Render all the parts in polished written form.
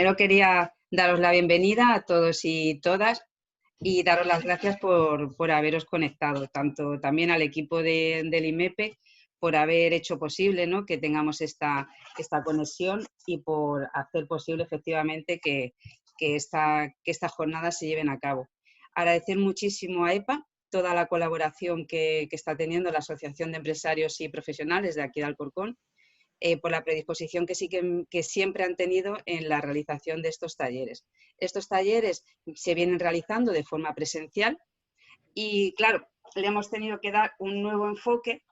primero quería daros la bienvenida a todos y todas y daros las gracias por haberos conectado, tanto también al equipo del IMEPE por haber hecho posible, ¿no?, que tengamos esta conexión y por hacer posible efectivamente que estas jornadas se lleven a cabo. Agradecer muchísimo a EPA toda la colaboración que está teniendo la Asociación de Empresarios y Profesionales de aquí de Alcorcón, por la predisposición que siempre han tenido en la realización de estos talleres. Estos talleres se vienen realizando de forma presencial y, claro, le hemos tenido que dar un nuevo enfoque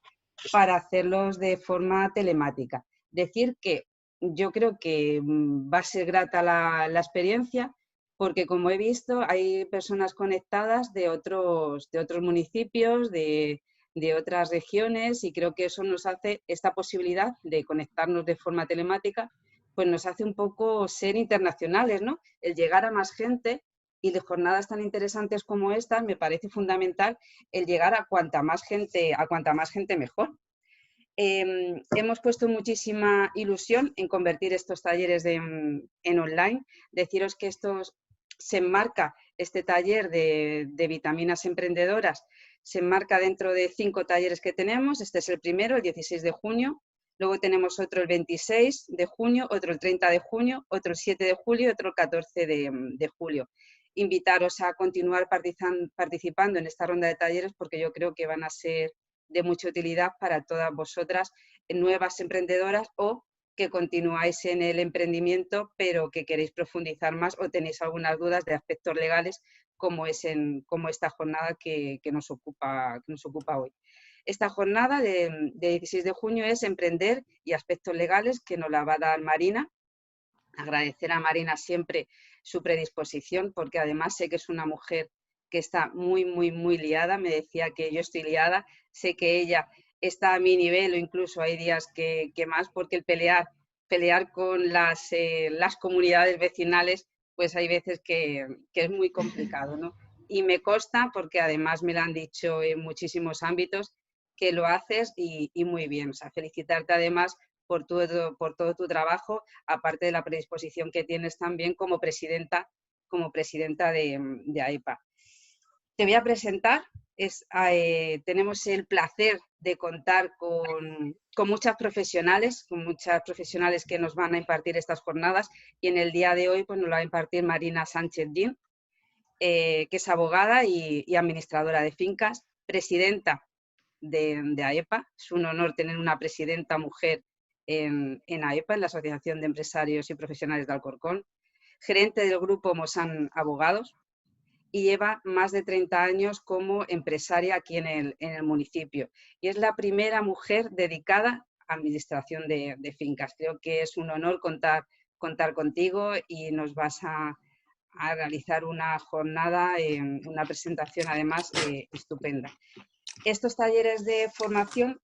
para hacerlos de forma telemática. Decir que yo creo que va a ser grata la experiencia porque, como he visto, hay personas conectadas de otros municipios, de otras regiones, y creo que eso nos hace, esta posibilidad de conectarnos de forma telemática, pues nos hace un poco ser internacionales, ¿no? El llegar a más gente, y de jornadas tan interesantes como estas me parece fundamental el llegar a cuanta más gente mejor. Hemos puesto muchísima ilusión en convertir estos talleres en online. Deciros que se enmarca este taller de vitaminas emprendedoras, se enmarca dentro de 5 talleres que tenemos. Este es el primero, el 16 de junio. Luego tenemos otro el 26 de junio, otro el 30 de junio, otro el 7 de julio y otro el 14 de julio. Invitaros a continuar participando en esta ronda de talleres porque yo creo que van a ser de mucha utilidad para todas vosotras, nuevas emprendedoras o que continuáis en el emprendimiento pero que queréis profundizar más o tenéis algunas dudas de aspectos legales como esta jornada que nos ocupa hoy. Esta jornada de 16 de junio es emprender y aspectos legales, que nos la va a dar Marina. Agradecer a Marina siempre su predisposición porque además sé que es una mujer que está muy, muy, muy liada. Me decía que yo estoy liada, sé que ella está a mi nivel o incluso hay días que más, porque el pelear con las comunidades vecinales, pues hay veces que es muy complicado, ¿no? Y me consta, porque además me lo han dicho en muchísimos ámbitos, que lo haces y muy bien. O sea, felicitarte además por todo tu trabajo, aparte de la predisposición que tienes también como presidenta de AEPA. Te voy a presentar, tenemos el placer de contar con muchas profesionales que nos van a impartir estas jornadas, y en el día de hoy pues, nos la va a impartir Marina Sánchez Dín, que es abogada y administradora de fincas, presidenta de AEPA. Es un honor tener una presidenta mujer en AEPA, en la Asociación de Empresarios y Profesionales de Alcorcón, gerente del grupo Mosan Abogados, y lleva más de 30 años como empresaria aquí en el municipio. Y es la primera mujer dedicada a administración de fincas. Creo que es un honor contar contigo y nos vas a realizar una jornada, una presentación además estupenda. Estos talleres de formación,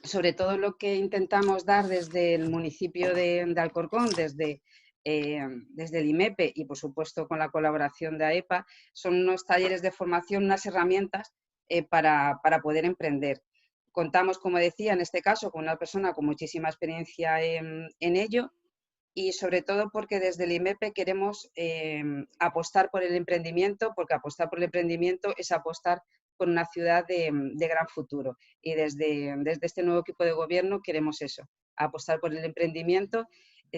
sobre todo lo que intentamos dar desde el municipio de Alcorcón, desde el IMEPE y por supuesto con la colaboración de AEPA, son unos talleres de formación, unas herramientas para poder emprender. Contamos, como decía, en este caso con una persona con muchísima experiencia en ello, y sobre todo porque desde el IMEPE queremos apostar por el emprendimiento, porque apostar por el emprendimiento es apostar por una ciudad de gran futuro. Y desde este nuevo equipo de gobierno queremos eso, apostar por el emprendimiento.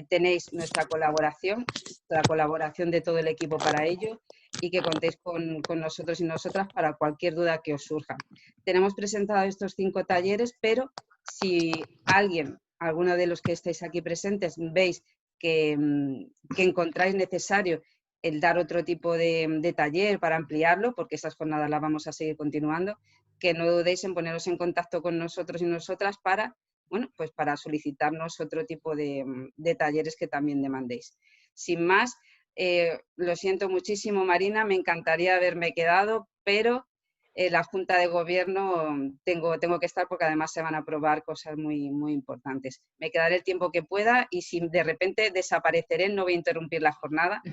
Tenéis nuestra colaboración, la colaboración de todo el equipo para ello, y que contéis con nosotros y nosotras para cualquier duda que os surja. Tenemos presentado estos 5 talleres, pero si alguno de los que estáis aquí presentes, veis que encontráis necesario el dar otro tipo de taller para ampliarlo, porque esas jornadas las vamos a seguir continuando, que no dudéis en poneros en contacto con nosotros y nosotras para solicitarnos otro tipo de talleres que también demandéis. Sin más, lo siento muchísimo, Marina, me encantaría haberme quedado, pero la Junta de Gobierno tengo que estar porque además se van a aprobar cosas muy, muy importantes. Me quedaré el tiempo que pueda y si de repente desapareceré no voy a interrumpir la jornada,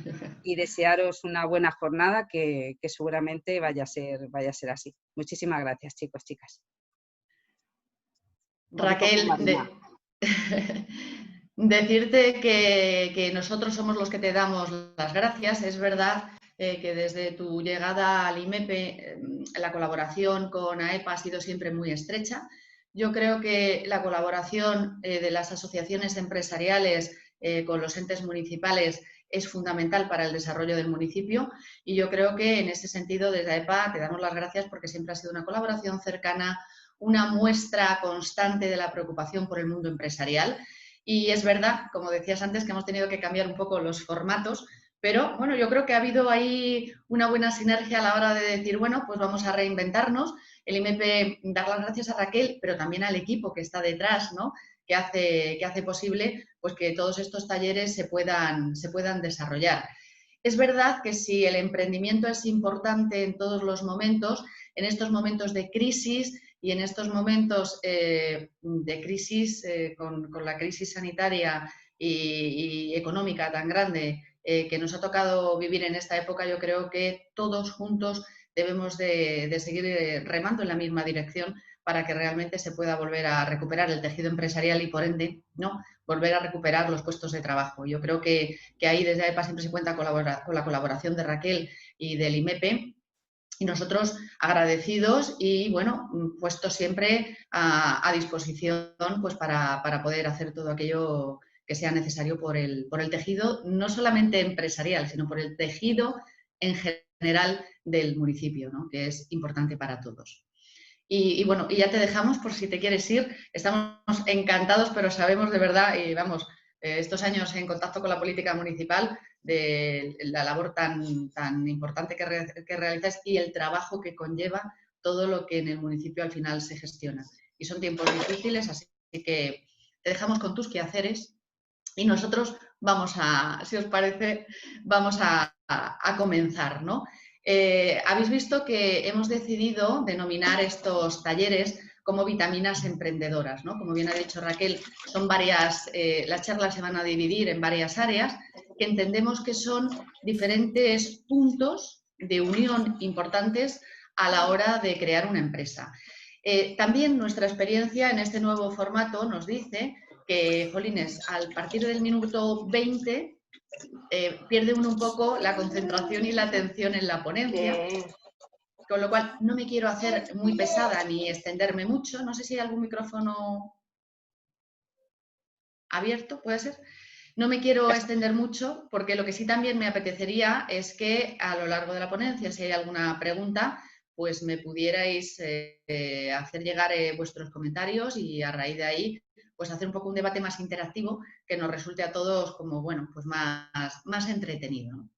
y desearos una buena jornada que seguramente vaya a ser así. Muchísimas gracias, chicos, chicas. Raquel, Decirte que nosotros somos los que te damos las gracias. Es verdad que desde tu llegada al IMEPE la colaboración con AEPA ha sido siempre muy estrecha. Yo creo que la colaboración de las asociaciones empresariales con los entes municipales es fundamental para el desarrollo del municipio y yo creo que en ese sentido desde AEPA te damos las gracias porque siempre ha sido una colaboración cercana, una muestra constante de la preocupación por el mundo empresarial. Y es verdad, como decías antes, que hemos tenido que cambiar un poco los formatos, pero bueno, yo creo que ha habido ahí una buena sinergia a la hora de decir, bueno, pues vamos a reinventarnos. El IMEPE, dar las gracias a Raquel, pero también al equipo que está detrás, ¿no? Que hace posible pues, que todos estos talleres se puedan desarrollar. Es verdad que si el emprendimiento es importante en todos los momentos, en estos momentos de crisis y en estos momentos de crisis, con la crisis sanitaria y económica tan grande que nos ha tocado vivir en esta época, yo creo que todos juntos debemos de seguir remando en la misma dirección para que realmente se pueda volver a recuperar el tejido empresarial y, por ende, ¿no?, volver a recuperar los puestos de trabajo. Yo creo que ahí desde AEPA siempre se cuenta con la colaboración de Raquel y del IMEPE, y nosotros agradecidos y, bueno, puestos siempre a disposición pues para poder hacer todo aquello que sea necesario por el tejido, no solamente empresarial, sino por el tejido en general del municipio, ¿no?, que es importante para todos. Y bueno, y ya te dejamos por si te quieres ir. Estamos encantados, pero sabemos de verdad, y vamos, estos años en contacto con la política municipal, de la labor tan importante que realizas y el trabajo que conlleva todo lo que en el municipio al final se gestiona. Y son tiempos difíciles, así que te dejamos con tus quehaceres y nosotros vamos a, si os parece, vamos a comenzar, ¿no? Habéis visto que hemos decidido denominar estos talleres como vitaminas emprendedoras, ¿no? Como bien ha dicho Raquel, son varias, las charlas se van a dividir en varias áreas que entendemos que son diferentes puntos de unión importantes a la hora de crear una empresa. También nuestra experiencia en este nuevo formato nos dice que, jolines, al partir del minuto 20 pierde uno un poco la concentración y la atención en la ponencia, con lo cual no me quiero hacer muy pesada ni extenderme mucho. No sé si hay algún micrófono abierto, ¿puede ser? No me quiero extender mucho porque lo que sí también me apetecería es que a lo largo de la ponencia, si hay alguna pregunta, pues me pudierais hacer llegar vuestros comentarios y a raíz de ahí pues hacer un poco un debate más interactivo que nos resulte a todos como, bueno, pues más entretenido, ¿no?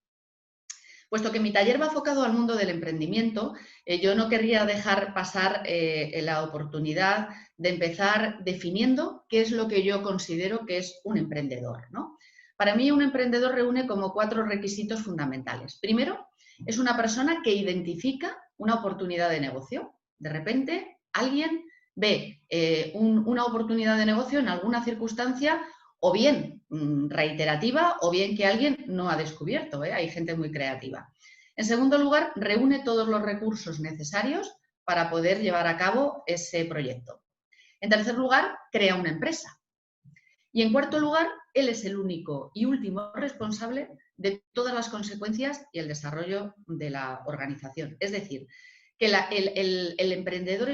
Puesto que mi taller va enfocado al mundo del emprendimiento, yo no querría dejar pasar la oportunidad de empezar definiendo qué es lo que yo considero que es un emprendedor, ¿no? Para mí, un emprendedor reúne como 4 requisitos fundamentales. Primero, es una persona que identifica una oportunidad de negocio. De repente, alguien ve una oportunidad de negocio en alguna circunstancia o bien reiterativa o bien que alguien no ha descubierto, ¿eh? Hay gente muy creativa. En segundo lugar, reúne todos los recursos necesarios para poder llevar a cabo ese proyecto. En tercer lugar, crea una empresa. Y en cuarto lugar, él es el único y último responsable de todas las consecuencias y el desarrollo de la organización. Es decir, que el emprendedor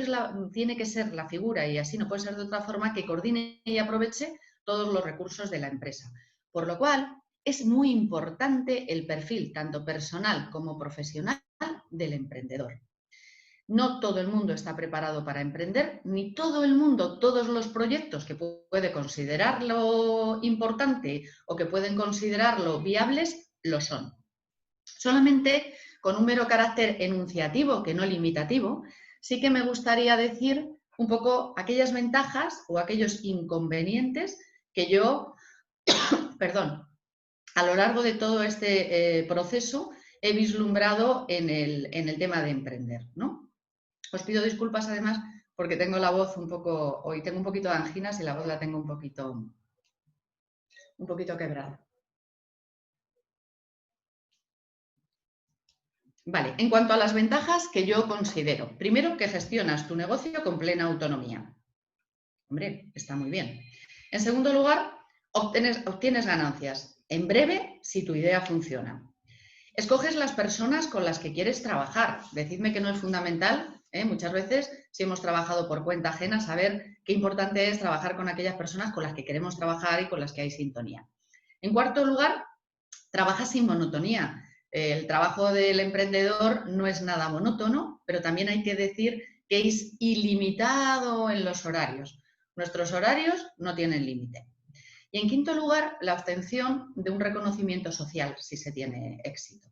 tiene que ser la figura, y así no puede ser de otra forma, que coordine y aproveche todos los recursos de la empresa. Por lo cual, es muy importante el perfil, tanto personal como profesional, del emprendedor. No todo el mundo está preparado para emprender, ni todo el mundo, todos los proyectos que puede considerarlo importante o que pueden considerarlo viables, lo son. Solamente con un mero carácter enunciativo, que no limitativo, sí que me gustaría decir un poco aquellas ventajas o aquellos inconvenientes que yo, perdón, a lo largo de todo este proceso he vislumbrado en el tema de emprender, ¿no? Os pido disculpas además porque tengo la voz un poco, hoy tengo un poquito de anginas y la voz la tengo un poquito quebrada. Vale, en cuanto a las ventajas que yo considero, primero que gestionas tu negocio con plena autonomía. Hombre, está muy bien. En segundo lugar, obtienes ganancias en breve si tu idea funciona. Escoges las personas con las que quieres trabajar. Decidme que no es fundamental, muchas veces, si hemos trabajado por cuenta ajena, saber qué importante es trabajar con aquellas personas con las que queremos trabajar y con las que hay sintonía. En cuarto lugar, trabaja sin monotonía. El trabajo del emprendedor no es nada monótono, pero también hay que decir que es ilimitado en los horarios. Nuestros horarios no tienen límite. Y en quinto lugar, la obtención de un reconocimiento social, si se tiene éxito.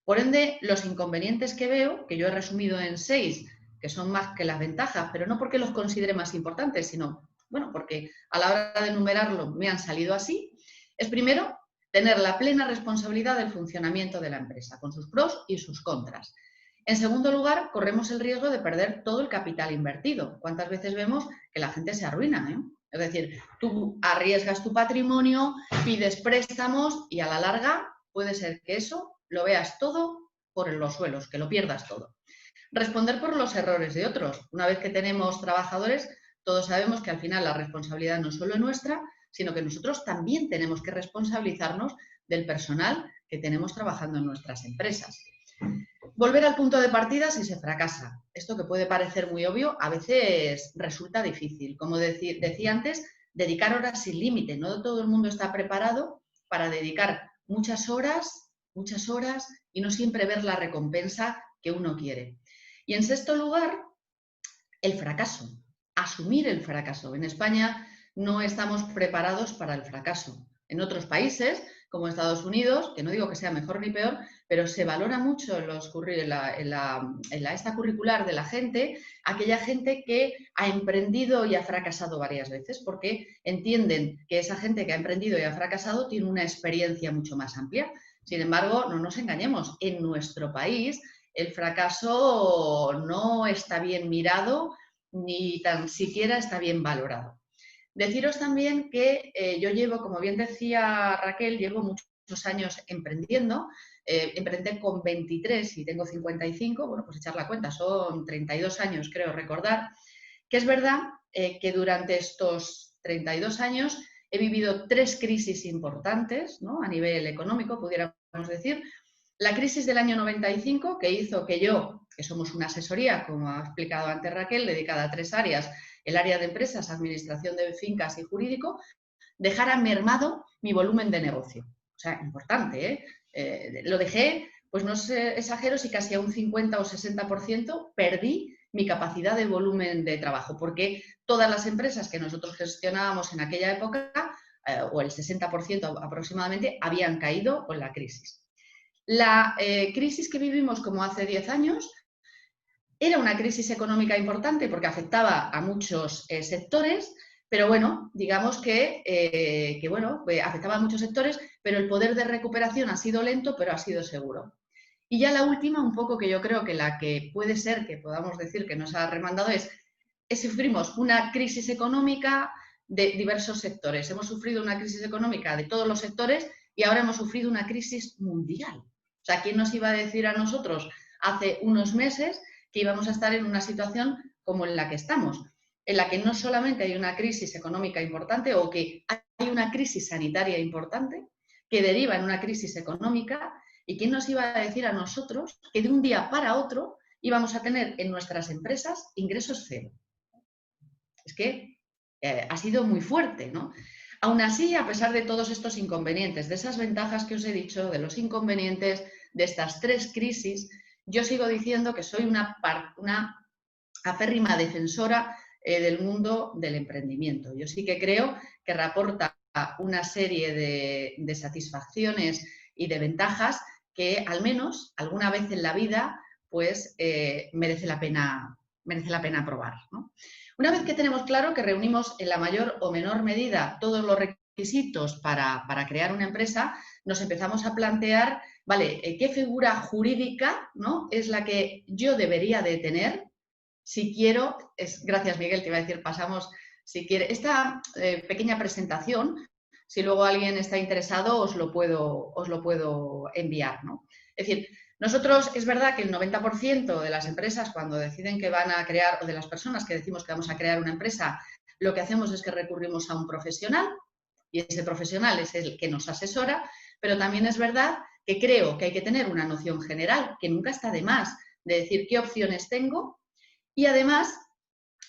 Por ende, los inconvenientes que veo, que yo he resumido en 6, que son más que las ventajas, pero no porque los considere más importantes, sino, bueno, porque a la hora de enumerarlo me han salido así, es primero tener la plena responsabilidad del funcionamiento de la empresa, con sus pros y sus contras. En segundo lugar, corremos el riesgo de perder todo el capital invertido. ¿Cuántas veces vemos que la gente se arruina? Es decir, tú arriesgas tu patrimonio, pides préstamos y a la larga puede ser que eso lo veas todo por los suelos, que lo pierdas todo. Responder por los errores de otros. Una vez que tenemos trabajadores, todos sabemos que al final la responsabilidad no es solo nuestra, sino que nosotros también tenemos que responsabilizarnos del personal que tenemos trabajando en nuestras empresas. Volver al punto de partida si se fracasa. Esto que puede parecer muy obvio, a veces resulta difícil. Como decía antes, dedicar horas sin límite. No todo el mundo está preparado para dedicar muchas horas y no siempre ver la recompensa que uno quiere. Y en sexto lugar, el fracaso. Asumir el fracaso. En España no estamos preparados para el fracaso. En otros países, como Estados Unidos, que no digo que sea mejor ni peor, pero se valora mucho en la esta curricular de la gente, aquella gente que ha emprendido y ha fracasado varias veces, porque entienden que esa gente que ha emprendido y ha fracasado tiene una experiencia mucho más amplia. Sin embargo, no nos engañemos, en nuestro país el fracaso no está bien mirado ni tan siquiera está bien valorado. Deciros también que yo llevo, como bien decía Raquel, llevo muchos años emprendiendo. Emprendí con 23 y tengo 55, bueno, pues echar la cuenta, son 32 años, creo recordar, que es verdad que durante estos 32 años he vivido 3 crisis importantes, ¿no? A nivel económico, pudiéramos decir. La crisis del año 95, que hizo que yo, que somos una asesoría, como ha explicado antes Raquel, dedicada a 3 áreas, el área de empresas, administración de fincas y jurídico, dejara mermado mi volumen de negocio. O sea, importante, ¿eh? Lo dejé, pues no sé, exagero, si casi a un 50 o 60% perdí mi capacidad de volumen de trabajo, porque todas las empresas que nosotros gestionábamos en aquella época, o el 60% aproximadamente, habían caído con la crisis. La crisis que vivimos como hace 10 años era una crisis económica importante porque afectaba a muchos sectores, pero bueno, digamos que afectaba a muchos sectores, pero el poder de recuperación ha sido lento, pero ha sido seguro. Y ya la última, un poco que yo creo que la que puede ser que podamos decir que nos ha remandado es sufrimos una crisis económica de diversos sectores. Hemos sufrido una crisis económica de todos los sectores y ahora hemos sufrido una crisis mundial. O sea, ¿quién nos iba a decir a nosotros hace unos meses que íbamos a estar en una situación como en la que estamos? En la que no solamente hay una crisis económica importante o que hay una crisis sanitaria importante que deriva en una crisis económica, y quién nos iba a decir a nosotros que de un día para otro íbamos a tener en nuestras empresas ingresos cero. Es que ha sido muy fuerte, ¿no? Aún así, a pesar de todos estos inconvenientes, de esas ventajas que os he dicho, de los inconvenientes, de estas 3 crisis, yo sigo diciendo que soy una aférrima defensora del mundo del emprendimiento. Yo sí que creo que reporta una serie de satisfacciones y de ventajas que al menos alguna vez en la vida pues merece la pena probar, ¿no? Una vez que tenemos claro que reunimos en la mayor o menor medida todos los requisitos para crear una empresa, nos empezamos a plantear, vale, ¿qué figura jurídica, ¿no?, es la que yo debería de tener si quiero? Gracias, Miguel, te iba a decir, pasamos, si quiere, esta pequeña presentación, si luego alguien está interesado, os lo puedo enviar, ¿no? Es decir, nosotros, es verdad que el 90% de las empresas, cuando deciden que van a crear, o de las personas que decimos que vamos a crear una empresa, lo que hacemos es que recurrimos a un profesional. y ese profesional es el que nos asesora, pero también es verdad que creo que hay que tener una noción general, que nunca está de más, de decir qué opciones tengo y además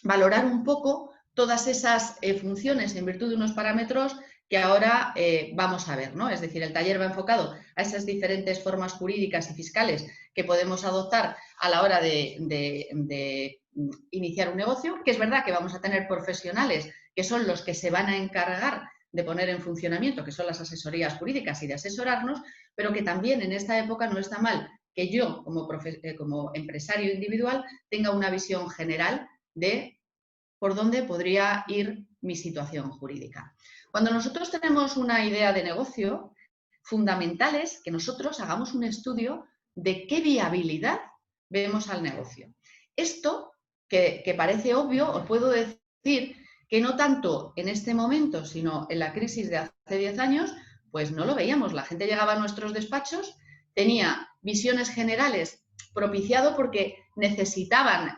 valorar un poco todas esas funciones en virtud de unos parámetros que ahora vamos a ver, ¿no? Es decir, el taller va enfocado a esas diferentes formas jurídicas y fiscales que podemos adoptar a la hora de iniciar un negocio, que es verdad que vamos a tener profesionales que son los que se van a encargar de poner en funcionamiento, que son las asesorías jurídicas y de asesorarnos, pero que también en esta época no está mal que yo, como empresario individual, tenga una visión general de por dónde podría ir mi situación jurídica. Cuando nosotros tenemos una idea de negocio, fundamental es que nosotros hagamos un estudio de qué viabilidad vemos al negocio. Esto, que parece obvio, os puedo decir que no tanto en este momento, sino en la crisis de hace 10 años, pues no lo veíamos. La gente llegaba a nuestros despachos, tenía visiones generales propiciado porque necesitaban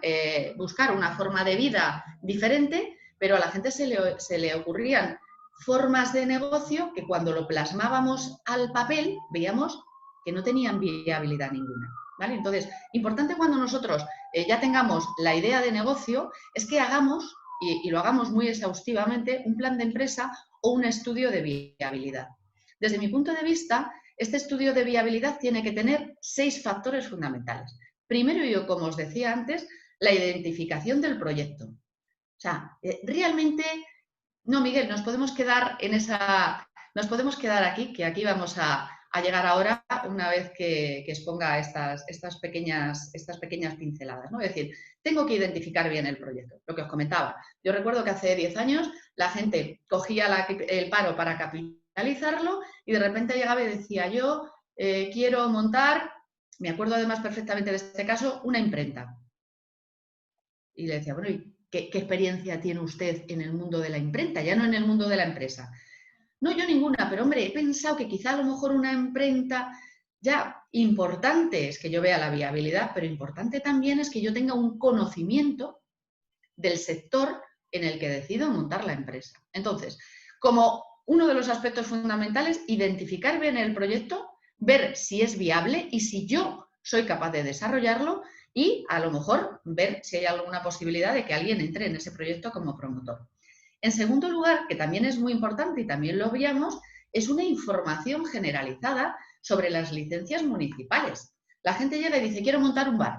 buscar una forma de vida diferente, pero a la gente se le ocurrían formas de negocio que cuando lo plasmábamos al papel veíamos que no tenían viabilidad ninguna. ¿Vale? Entonces, importante cuando nosotros ya tengamos la idea de negocio es que hagamos, y lo hagamos muy exhaustivamente, un plan de empresa o un estudio de viabilidad. Desde mi punto de vista, este estudio de viabilidad tiene que tener 6 factores fundamentales. Primero, yo, como os decía antes, la identificación del proyecto. O sea, realmente, no, Miguel, nos podemos quedar aquí, que aquí vamos a llegar ahora una vez que exponga estas pequeñas pinceladas, ¿no? Es decir, tengo que identificar bien el proyecto, lo que os comentaba. Yo recuerdo que hace 10 años la gente cogía el paro para capitalizarlo y de repente llegaba y decía, yo quiero montar, me acuerdo además perfectamente de este caso, una imprenta. Y le decía, bueno, ¿y qué experiencia tiene usted en el mundo de la imprenta? Ya no en el mundo de la empresa. No, yo ninguna, pero hombre, he pensado que quizá a lo mejor una imprenta, ya importante es que yo vea la viabilidad, pero importante también es que yo tenga un conocimiento del sector en el que decido montar la empresa. Entonces, como uno de los aspectos fundamentales, identificar bien el proyecto, ver si es viable y si yo soy capaz de desarrollarlo y a lo mejor ver si hay alguna posibilidad de que alguien entre en ese proyecto como promotor. En segundo lugar, que también es muy importante y también lo veíamos, es una información generalizada sobre las licencias municipales. La gente llega y dice, quiero montar un bar.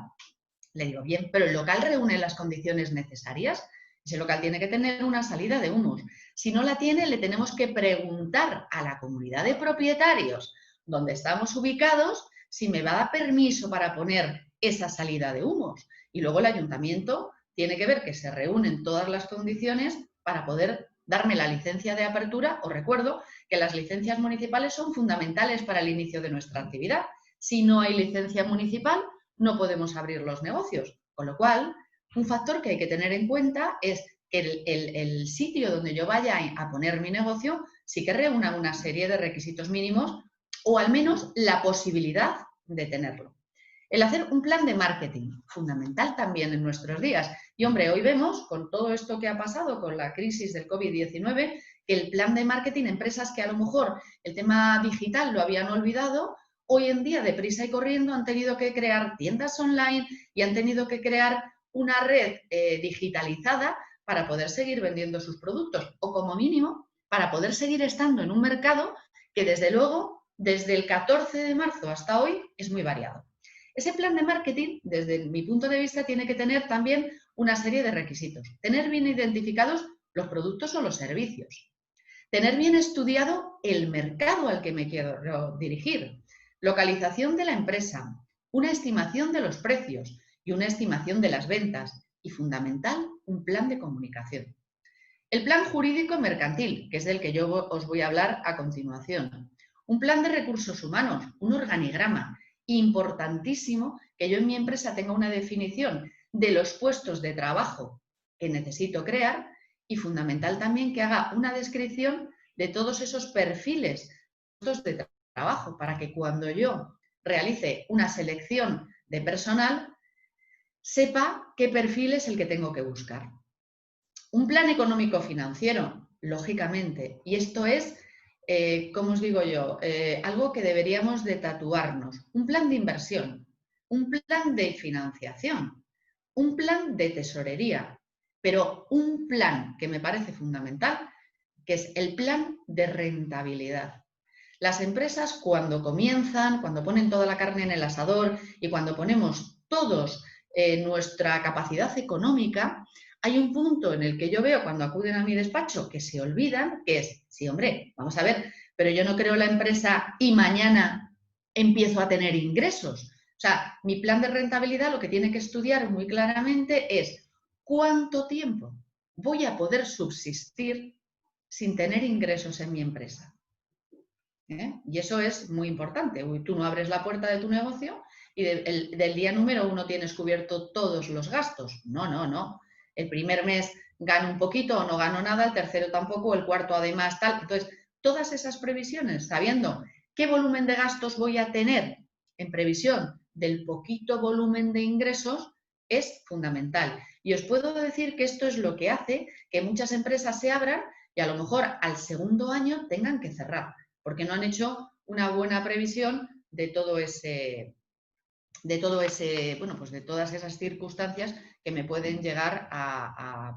Le digo, bien, pero el local reúne las condiciones necesarias. Ese local tiene que tener una salida de humos. Si no la tiene, le tenemos que preguntar a la comunidad de propietarios donde estamos ubicados si me va a dar permiso para poner esa salida de humos. Y luego el ayuntamiento tiene que ver que se reúnen todas las condiciones para poder darme la licencia de apertura. Os recuerdo que las licencias municipales son fundamentales para el inicio de nuestra actividad. Si no hay licencia municipal, no podemos abrir los negocios. Con lo cual, un factor que hay que tener en cuenta es que el sitio donde yo vaya a poner mi negocio sí que reúna una serie de requisitos mínimos o al menos la posibilidad de tenerlo. El hacer un plan de marketing, fundamental también en nuestros días. Y hombre, hoy vemos con todo esto que ha pasado con la crisis del COVID-19 que el plan de marketing, empresas que a lo mejor el tema digital lo habían olvidado, hoy en día, deprisa y corriendo, han tenido que crear tiendas online y han tenido que crear una red digitalizada para poder seguir vendiendo sus productos o, como mínimo, para poder seguir estando en un mercado que, desde luego, desde el 14 de marzo hasta hoy, es muy variado. Ese plan de marketing, desde mi punto de vista, tiene que tener también una serie de requisitos. Tener bien identificados los productos o los servicios. Tener bien estudiado el mercado al que me quiero dirigir. Localización de la empresa, una estimación de los precios y una estimación de las ventas y, fundamental, un plan de comunicación. El plan jurídico mercantil, que es del que yo os voy a hablar a continuación. Un plan de recursos humanos, un organigrama. Importantísimo que yo en mi empresa tenga una definición de los puestos de trabajo que necesito crear y, fundamental también, que haga una descripción de todos esos perfiles de trabajo para que cuando yo realice una selección de personal sepa qué perfil es el que tengo que buscar. Un plan económico financiero, lógicamente. Y esto es, como os digo yo, algo que deberíamos de tatuarnos. Un plan de inversión, un plan de financiación, un plan de tesorería, pero un plan que me parece fundamental, que es el plan de rentabilidad. Las empresas cuando comienzan, cuando ponen toda la carne en el asador y cuando ponemos todos nuestra capacidad económica, hay un punto en el que yo veo cuando acuden a mi despacho que se olvidan, que es, sí, hombre, vamos a ver, pero yo no creo la empresa y mañana empiezo a tener ingresos. O sea, mi plan de rentabilidad lo que tiene que estudiar muy claramente es cuánto tiempo voy a poder subsistir sin tener ingresos en mi empresa. Y eso es muy importante. Tú no abres la puerta de tu negocio y del día número 1 tienes cubierto todos los gastos. No, no, no. El primer mes gano un poquito o no gano nada, el tercero tampoco, el cuarto además tal. Entonces, todas esas previsiones, sabiendo qué volumen de gastos voy a tener en previsión del poquito volumen de ingresos, es fundamental. Y os puedo decir que esto es lo que hace que muchas empresas se abran y a lo mejor al segundo año tengan que cerrar, porque no han hecho una buena previsión de todo ese, bueno, pues de todas esas circunstancias que me pueden llegar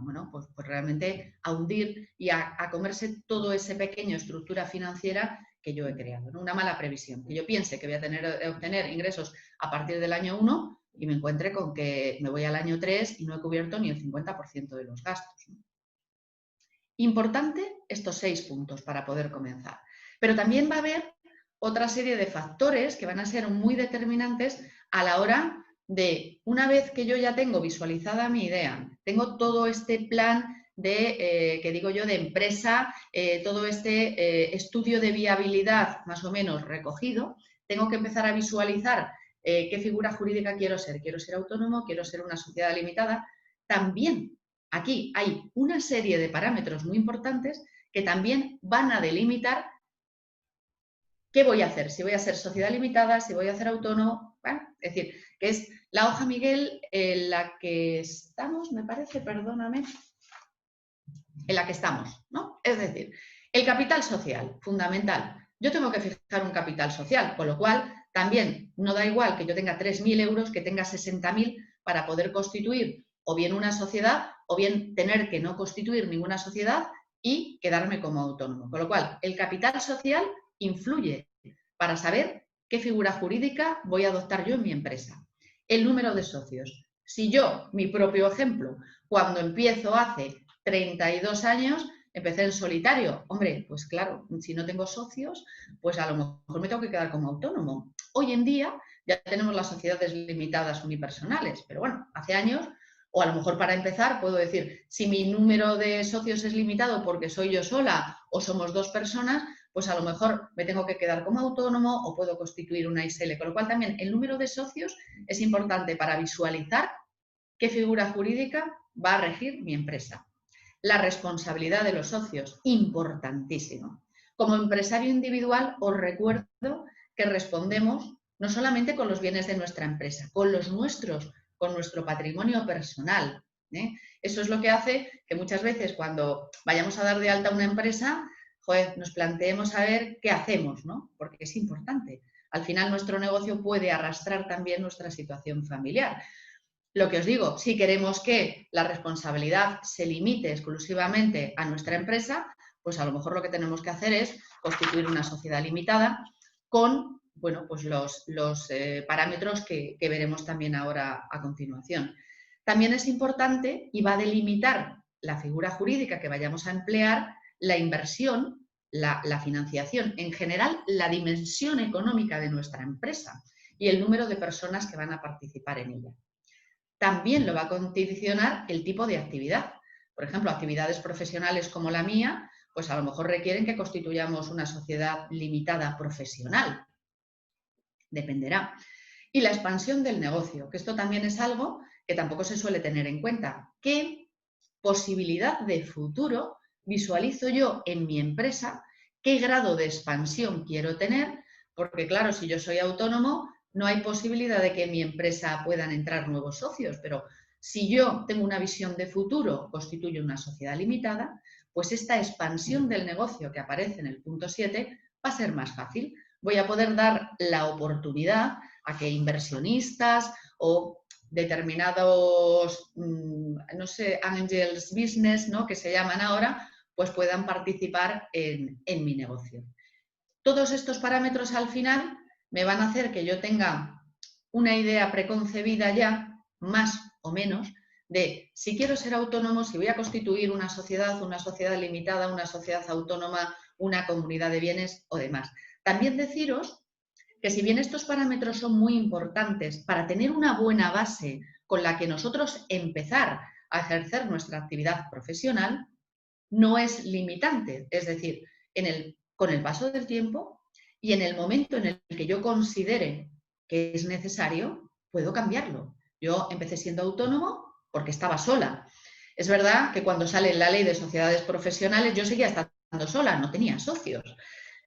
bueno, pues realmente a hundir y a comerse todo ese pequeño estructura financiera que yo he creado, ¿no? Una mala previsión, que yo piense que voy a obtener ingresos a partir del año 1 y me encuentre con que me voy al año 3 y no he cubierto ni el 50% de los gastos, ¿no? Importante estos 6 puntos para poder comenzar. Pero también va a haber otra serie de factores que van a ser muy determinantes a la hora de, una vez que yo ya tengo visualizada mi idea, tengo todo este plan de, que digo yo, de empresa, todo este estudio de viabilidad más o menos recogido, tengo que empezar a visualizar qué figura jurídica quiero ser. Quiero ser autónomo, quiero ser una sociedad limitada. También aquí hay una serie de parámetros muy importantes que también van a delimitar qué voy a hacer, si voy a ser sociedad limitada, si voy a ser autónomo, ¿vale? Es decir, que es la hoja, Miguel, en la que estamos, me parece, perdóname, en la que estamos, ¿no? Es decir, el capital social, fundamental. Yo tengo que fijar un capital social, con lo cual también no da igual que yo tenga 3.000 euros, que tenga 60.000 para poder constituir o bien una sociedad o bien tener que no constituir ninguna sociedad y quedarme como autónomo. Con lo cual, el capital social influye para saber qué figura jurídica voy a adoptar yo en mi empresa. El número de socios. Si yo, mi propio ejemplo, cuando empiezo hace 32 años, empecé en solitario. Hombre, pues claro, si no tengo socios, pues a lo mejor me tengo que quedar como autónomo. Hoy en día ya tenemos las sociedades limitadas unipersonales, pero bueno, hace años, o a lo mejor para empezar, puedo decir, si mi número de socios es limitado porque soy yo sola o somos 2 personas, pues a lo mejor me tengo que quedar como autónomo o puedo constituir una SL. Con lo cual también el número de socios es importante para visualizar qué figura jurídica va a regir mi empresa. La responsabilidad de los socios, importantísimo. Como empresario individual, os recuerdo que respondemos no solamente con los bienes de nuestra empresa, con los nuestros, con nuestro patrimonio personal. Eso es lo que hace que muchas veces cuando vayamos a dar de alta una empresa, nos planteemos a ver qué hacemos, ¿no? Porque es importante. Al final nuestro negocio puede arrastrar también nuestra situación familiar. Lo que os digo, si queremos que la responsabilidad se limite exclusivamente a nuestra empresa, pues a lo mejor lo que tenemos que hacer es constituir una sociedad limitada con, bueno, pues los parámetros que veremos también ahora a continuación. También es importante y va a delimitar la figura jurídica que vayamos a emplear, la inversión, la financiación, en general la dimensión económica de nuestra empresa y el número de personas que van a participar en ella. También lo va a condicionar el tipo de actividad. Por ejemplo, actividades profesionales como la mía, pues a lo mejor requieren que constituyamos una sociedad limitada profesional. Dependerá. Y la expansión del negocio, que esto también es algo que tampoco se suele tener en cuenta. ¿Qué posibilidad de futuro visualizo yo en mi empresa? ¿Qué grado de expansión quiero tener? Porque claro, si yo soy autónomo, no hay posibilidad de que en mi empresa puedan entrar nuevos socios, pero si yo tengo una visión de futuro, constituyo una sociedad limitada, pues esta expansión del negocio que aparece en el punto 7 va a ser más fácil. Voy a poder dar la oportunidad a que inversionistas o determinados, no sé, angels business, ¿no?, que se llaman ahora, pues puedan participar en mi negocio. Todos estos parámetros al final me van a hacer que yo tenga una idea preconcebida ya, más o menos, de si quiero ser autónomo, si voy a constituir una sociedad limitada, una sociedad autónoma, una comunidad de bienes o demás. También deciros que si bien estos parámetros son muy importantes para tener una buena base con la que nosotros empezar a ejercer nuestra actividad profesional, no es limitante. Es decir, con el paso del tiempo y en el momento en el que yo considere que es necesario, puedo cambiarlo. Yo empecé siendo autónomo porque estaba sola. Es verdad que cuando sale la ley de sociedades profesionales yo seguía estando sola, no tenía socios.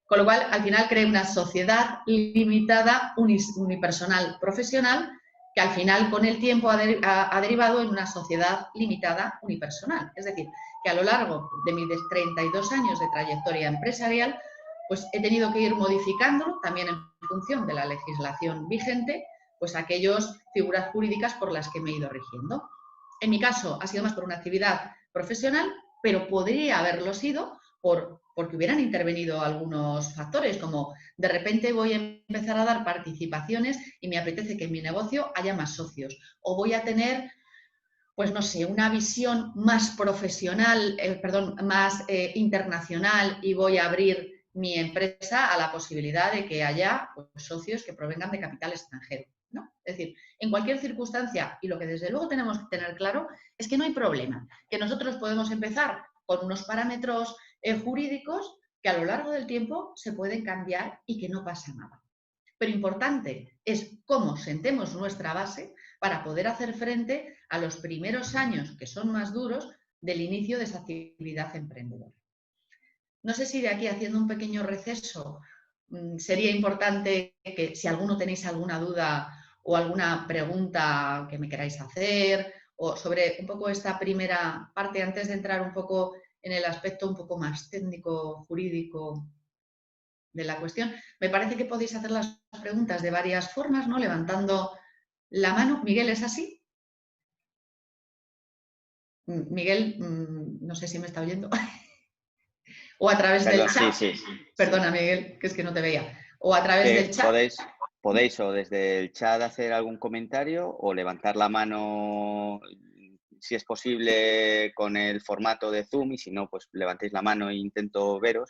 Con lo cual, al final creé una sociedad limitada, unipersonal, profesional, que al final con el tiempo ha derivado en una sociedad limitada, unipersonal. Es decir, que a lo largo de mis 32 años de trayectoria empresarial, pues he tenido que ir modificando, también en función de la legislación vigente, pues aquellas figuras jurídicas por las que me he ido rigiendo. En mi caso ha sido más por una actividad profesional, pero podría haberlo sido porque hubieran intervenido algunos factores, como de repente voy a empezar a dar participaciones y me apetece que en mi negocio haya más socios, o voy a tener, pues no sé, una visión más profesional, más internacional, y voy a abrir mi empresa a la posibilidad de que haya, pues, socios que provengan de capital extranjero, ¿no? Es decir, en cualquier circunstancia, y lo que desde luego tenemos que tener claro es que no hay problema, que nosotros podemos empezar con unos parámetros jurídicos que a lo largo del tiempo se pueden cambiar y que no pasa nada. Pero importante es cómo sentemos nuestra base para poder hacer frente a los primeros años, que son más duros, del inicio de esa actividad emprendedora. No sé si de aquí, haciendo un pequeño receso, sería importante que si alguno tenéis alguna duda o alguna pregunta que me queráis hacer, o sobre un poco esta primera parte, antes de entrar un poco en el aspecto un poco más técnico, jurídico de la cuestión, me parece que podéis hacer las preguntas de varias formas, ¿no? Levantando la mano. Miguel, ¿es así? Miguel, no sé si me está oyendo. O a través del chat. Sí. Perdona, Miguel, que es que no te veía. O a través del chat. Podéis o desde el chat hacer algún comentario o levantar la mano, si es posible, con el formato de Zoom, y si no, pues levantéis la mano e intento veros.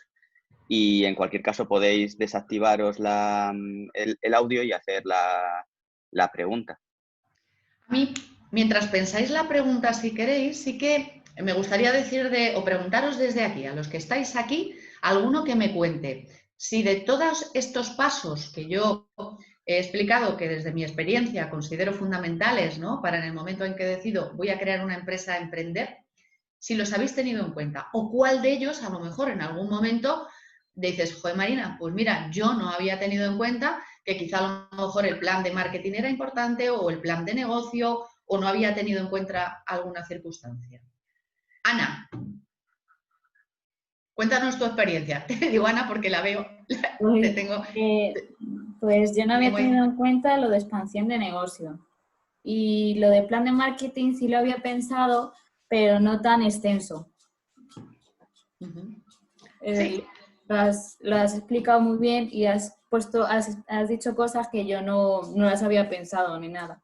Y en cualquier caso podéis desactivaros el audio y hacer la pregunta. A mí, mientras pensáis la pregunta, si queréis, sí que me gustaría decir o preguntaros desde aquí, a los que estáis aquí, alguno que me cuente si de todos estos pasos que yo he explicado, que desde mi experiencia considero fundamentales, ¿no?, para en el momento en que decido voy a crear una empresa, emprender, si los habéis tenido en cuenta, o cuál de ellos a lo mejor en algún momento dices, joder, Marina, pues mira, yo no había tenido en cuenta que quizá a lo mejor el plan de marketing era importante, o el plan de negocio, o no había tenido en cuenta alguna circunstancia. Ana, cuéntanos tu experiencia. Te digo Ana porque la veo, te tengo... Pues yo no había tenido en cuenta lo de expansión de negocio. Y lo de plan de marketing sí lo había pensado, pero no tan extenso. Sí. Lo has explicado muy bien y has dicho cosas que yo no las había pensado ni nada.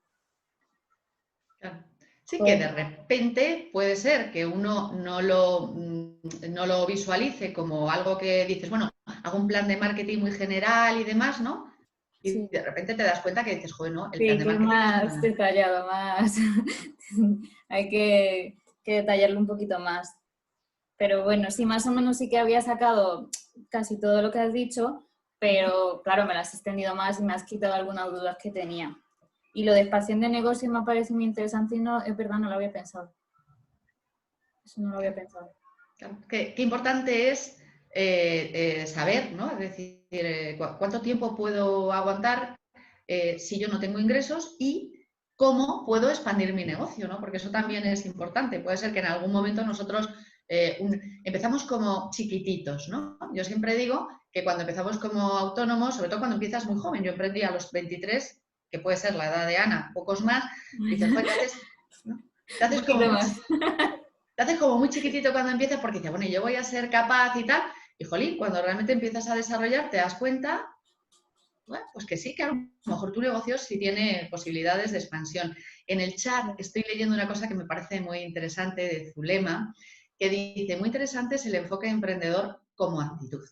Claro. Sí, que de repente puede ser que uno no lo visualice como algo que dices, bueno, hago un plan de marketing muy general y demás, ¿no? Y sí, de repente te das cuenta que dices, joder, no, el plan de marketing es más detallado, más hay que detallarlo un poquito más. Pero bueno, sí, más o menos sí que había sacado casi todo lo que has dicho, pero claro, me las has extendido más y me has quitado algunas dudas que tenía. Y lo de expansión de negocio me parece muy interesante y no, es verdad, no lo había pensado. Eso no lo había pensado. Claro. Qué importante es saber, ¿no? Es decir, cuánto tiempo puedo aguantar si yo no tengo ingresos, y cómo puedo expandir mi negocio, ¿no? Porque eso también es importante. Puede ser que en algún momento nosotros empezamos como chiquititos, ¿no? Yo siempre digo que cuando empezamos como autónomos, sobre todo cuando empiezas muy joven, yo emprendí a los 23, que puede ser la edad de Ana, pocos más, dices, joder, te haces como muy chiquitito cuando empiezas porque dices, bueno, yo voy a ser capaz y tal, y jolín, cuando realmente empiezas a desarrollar te das cuenta, bueno, pues que sí, que a lo mejor tu negocio sí tiene posibilidades de expansión. En el chat estoy leyendo una cosa que me parece muy interesante de Zulema, que dice, muy interesante es el enfoque emprendedor como actitud.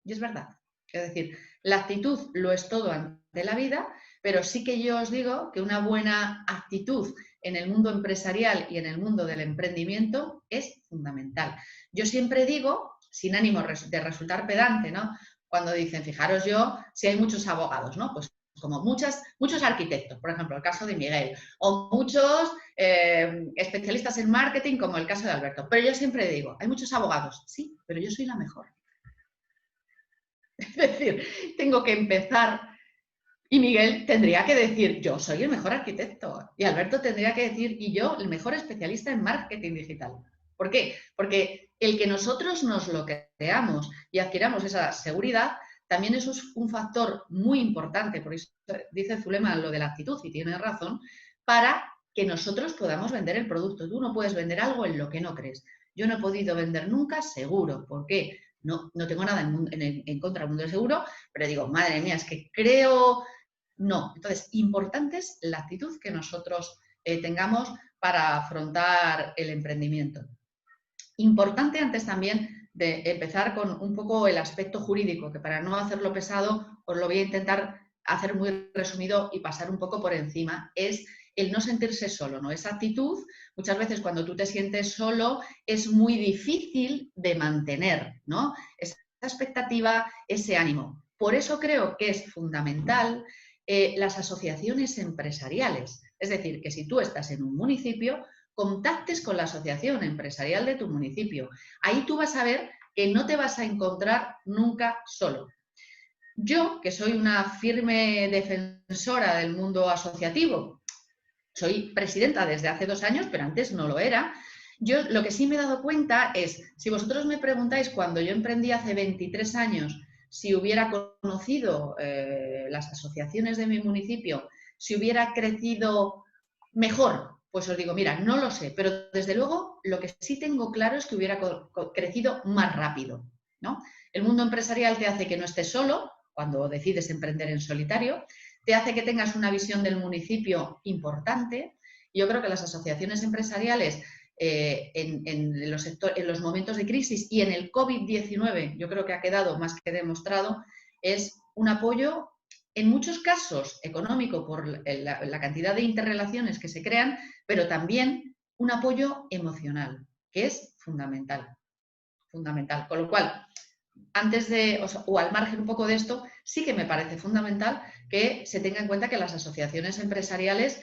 Y es verdad. Es decir, la actitud lo es todo ante la vida, pero sí que yo os digo que una buena actitud en el mundo empresarial y en el mundo del emprendimiento es fundamental. Yo siempre digo, sin ánimo de resultar pedante, ¿no? Cuando dicen, fijaros yo, si hay muchos abogados, ¿no? Pues como muchos arquitectos, por ejemplo, el caso de Miguel, o muchos especialistas en marketing, como el caso de Alberto. Pero yo siempre digo, hay muchos abogados, sí, pero yo soy la mejor. Es decir, tengo que empezar y Miguel tendría que decir, yo soy el mejor arquitecto. Y Alberto tendría que decir, y yo el mejor especialista en marketing digital. ¿Por qué? Porque el que nosotros nos lo creamos y adquiramos esa seguridad, también eso es un factor muy importante, por eso dice Zulema lo de la actitud, y tiene razón, para que nosotros podamos vender el producto. Tú no puedes vender algo en lo que no crees. Yo no he podido vender nunca seguro. ¿Por qué? No tengo nada en contra del mundo del seguro, pero digo, madre mía, es que creo... No. Entonces, importante es la actitud que nosotros tengamos para afrontar el emprendimiento. Importante antes también de empezar con un poco el aspecto jurídico, que para no hacerlo pesado os lo voy a intentar hacer muy resumido y pasar un poco por encima, es el no sentirse solo, ¿no? Esa actitud, muchas veces cuando tú te sientes solo, es muy difícil de mantener, ¿no? Esa expectativa, ese ánimo. Por eso creo que es fundamental las asociaciones empresariales. Es decir, que si tú estás en un municipio, contactes con la asociación empresarial de tu municipio. Ahí tú vas a ver que no te vas a encontrar nunca solo. Yo, que soy una firme defensora del mundo asociativo, soy presidenta desde hace 2 años, pero antes no lo era. Yo lo que sí me he dado cuenta es, si vosotros me preguntáis cuando yo emprendí hace 23 años, si hubiera conocido las asociaciones de mi municipio, si hubiera crecido mejor, pues os digo, mira, no lo sé, pero desde luego lo que sí tengo claro es que hubiera crecido más rápido, ¿no? El mundo empresarial te hace que no estés solo cuando decides emprender en solitario, te hace que tengas una visión del municipio importante. Yo creo que las asociaciones empresariales en los momentos de crisis y en el COVID-19, yo creo que ha quedado más que demostrado, es un apoyo en muchos casos económico por la cantidad de interrelaciones que se crean, pero también un apoyo emocional, que es fundamental. Fundamental. Con lo cual, antes de, o al margen un poco de esto, sí que me parece fundamental que se tenga en cuenta que las asociaciones empresariales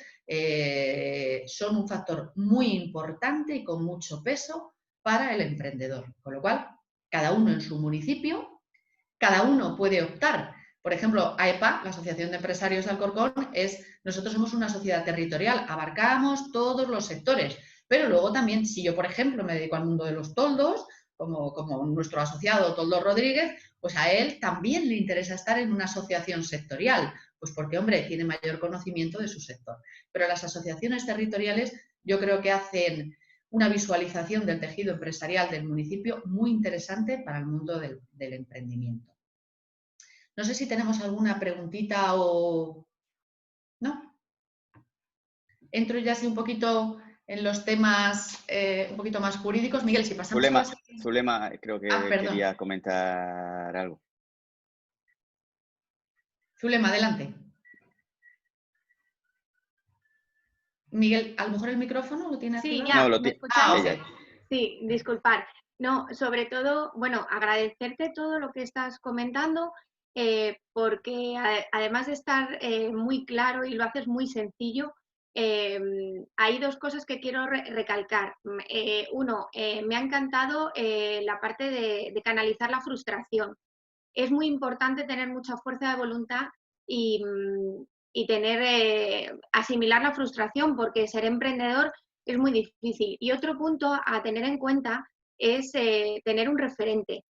son un factor muy importante y con mucho peso para el emprendedor. Con lo cual, cada uno en su municipio, cada uno puede optar. Por ejemplo, AEPA, la Asociación de Empresarios de Alcorcón, nosotros somos una sociedad territorial, abarcamos todos los sectores, pero luego también, si yo, por ejemplo, me dedico al mundo de los toldos, como nuestro asociado Toldo Rodríguez, pues a él también le interesa estar en una asociación sectorial, pues porque, hombre, tiene mayor conocimiento de su sector. Pero las asociaciones territoriales yo creo que hacen una visualización del tejido empresarial del municipio muy interesante para el mundo del emprendimiento. No sé si tenemos alguna preguntita o... ¿No? Entro ya así un poquito en los temas un poquito más jurídicos. Miguel, si pasamos... Zulema creo que quería comentar algo. Zulema, adelante. Miguel, a lo mejor el micrófono lo tiene activado. Sí, ya, no, lo ¿me escucháis? Okay. Sí, disculpar. No, sobre todo, bueno, agradecerte todo lo que estás comentando, porque además de estar muy claro y lo haces muy sencillo, hay 2 cosas que quiero recalcar. Uno, me ha encantado la parte de canalizar la frustración. Es muy importante tener mucha fuerza de voluntad y tener, asimilar la frustración, porque ser emprendedor es muy difícil. Y otro punto a tener en cuenta es tener un referente.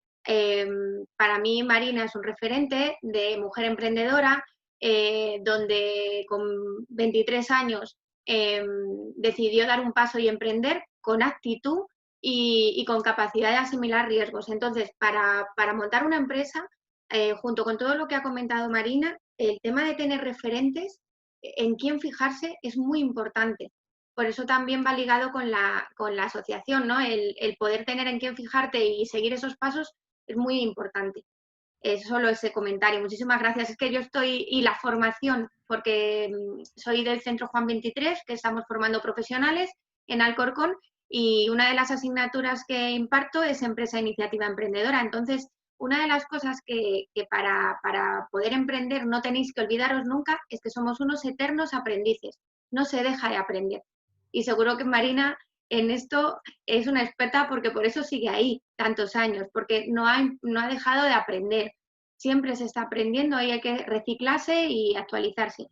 Para mí Marina es un referente de mujer emprendedora, donde con 23 años decidió dar un paso y emprender con actitud y con capacidad de asimilar riesgos. Entonces, para montar una empresa, junto con todo lo que ha comentado Marina, el tema de tener referentes, en quién fijarse es muy importante. Por eso también va ligado con la asociación, ¿no? El poder tener en quién fijarte y seguir esos pasos es muy importante. Es solo ese comentario. Muchísimas gracias. Es que yo estoy, y la formación, porque soy del Centro Juan 23, que estamos formando profesionales en Alcorcón, y una de las asignaturas que imparto es Empresa Iniciativa Emprendedora. Entonces, una de las cosas que para poder emprender no tenéis que olvidaros nunca es que somos unos eternos aprendices. No se deja de aprender. Y seguro que Marina en esto es una experta porque por eso sigue ahí tantos años, porque no ha dejado de aprender. Siempre se está aprendiendo y hay que reciclarse y actualizarse.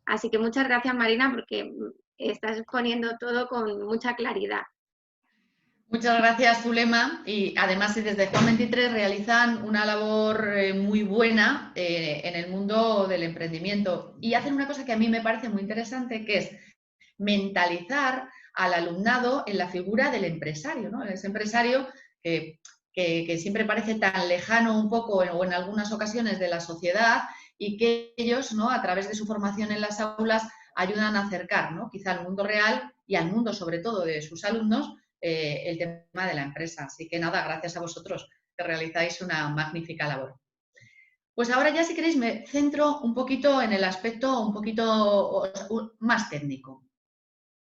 Así que muchas gracias, Marina, porque estás exponiendo todo con mucha claridad. Muchas gracias, Zulema. Y además desde Juan 23 realizan una labor muy buena en el mundo del emprendimiento y hacen una cosa que a mí me parece muy interesante, que es mentalizar al alumnado en la figura del empresario, ¿no? Ese empresario que siempre parece tan lejano un poco o en algunas ocasiones de la sociedad y que ellos, ¿no?, a través de su formación en las aulas ayudan a acercar, ¿no?, quizá al mundo real y al mundo sobre todo de sus alumnos el tema de la empresa. Así que nada, gracias a vosotros que realizáis una magnífica labor. Pues ahora ya, si queréis, me centro un poquito en el aspecto un poquito más técnico.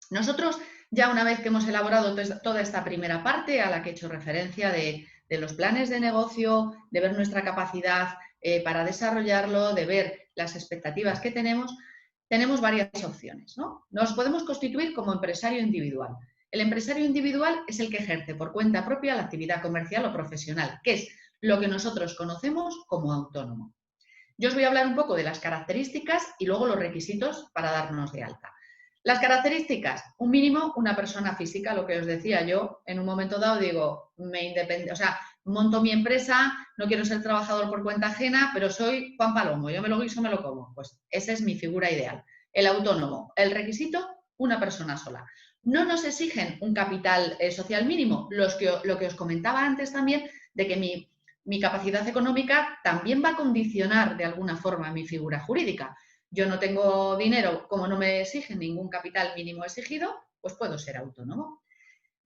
Nosotros, ya una vez que hemos elaborado toda esta primera parte a la que he hecho referencia de los planes de negocio, de ver nuestra capacidad para desarrollarlo, de ver las expectativas que tenemos varias opciones, ¿no? Nos podemos constituir como empresario individual. El empresario individual es el que ejerce por cuenta propia la actividad comercial o profesional, que es lo que nosotros conocemos como autónomo. Yo os voy a hablar un poco de las características y luego los requisitos para darnos de alta. Las características, un mínimo, una persona física, lo que os decía yo, en un momento dado digo, monto mi empresa, no quiero ser trabajador por cuenta ajena, pero soy Juan Palomo, yo me lo guiso, me lo como. Pues esa es mi figura ideal. El autónomo, el requisito, una persona sola. No nos exigen un capital social mínimo, lo que os comentaba antes también, de que mi capacidad económica también va a condicionar de alguna forma mi figura jurídica. Yo no tengo dinero, como no me exigen ningún capital mínimo exigido, pues puedo ser autónomo.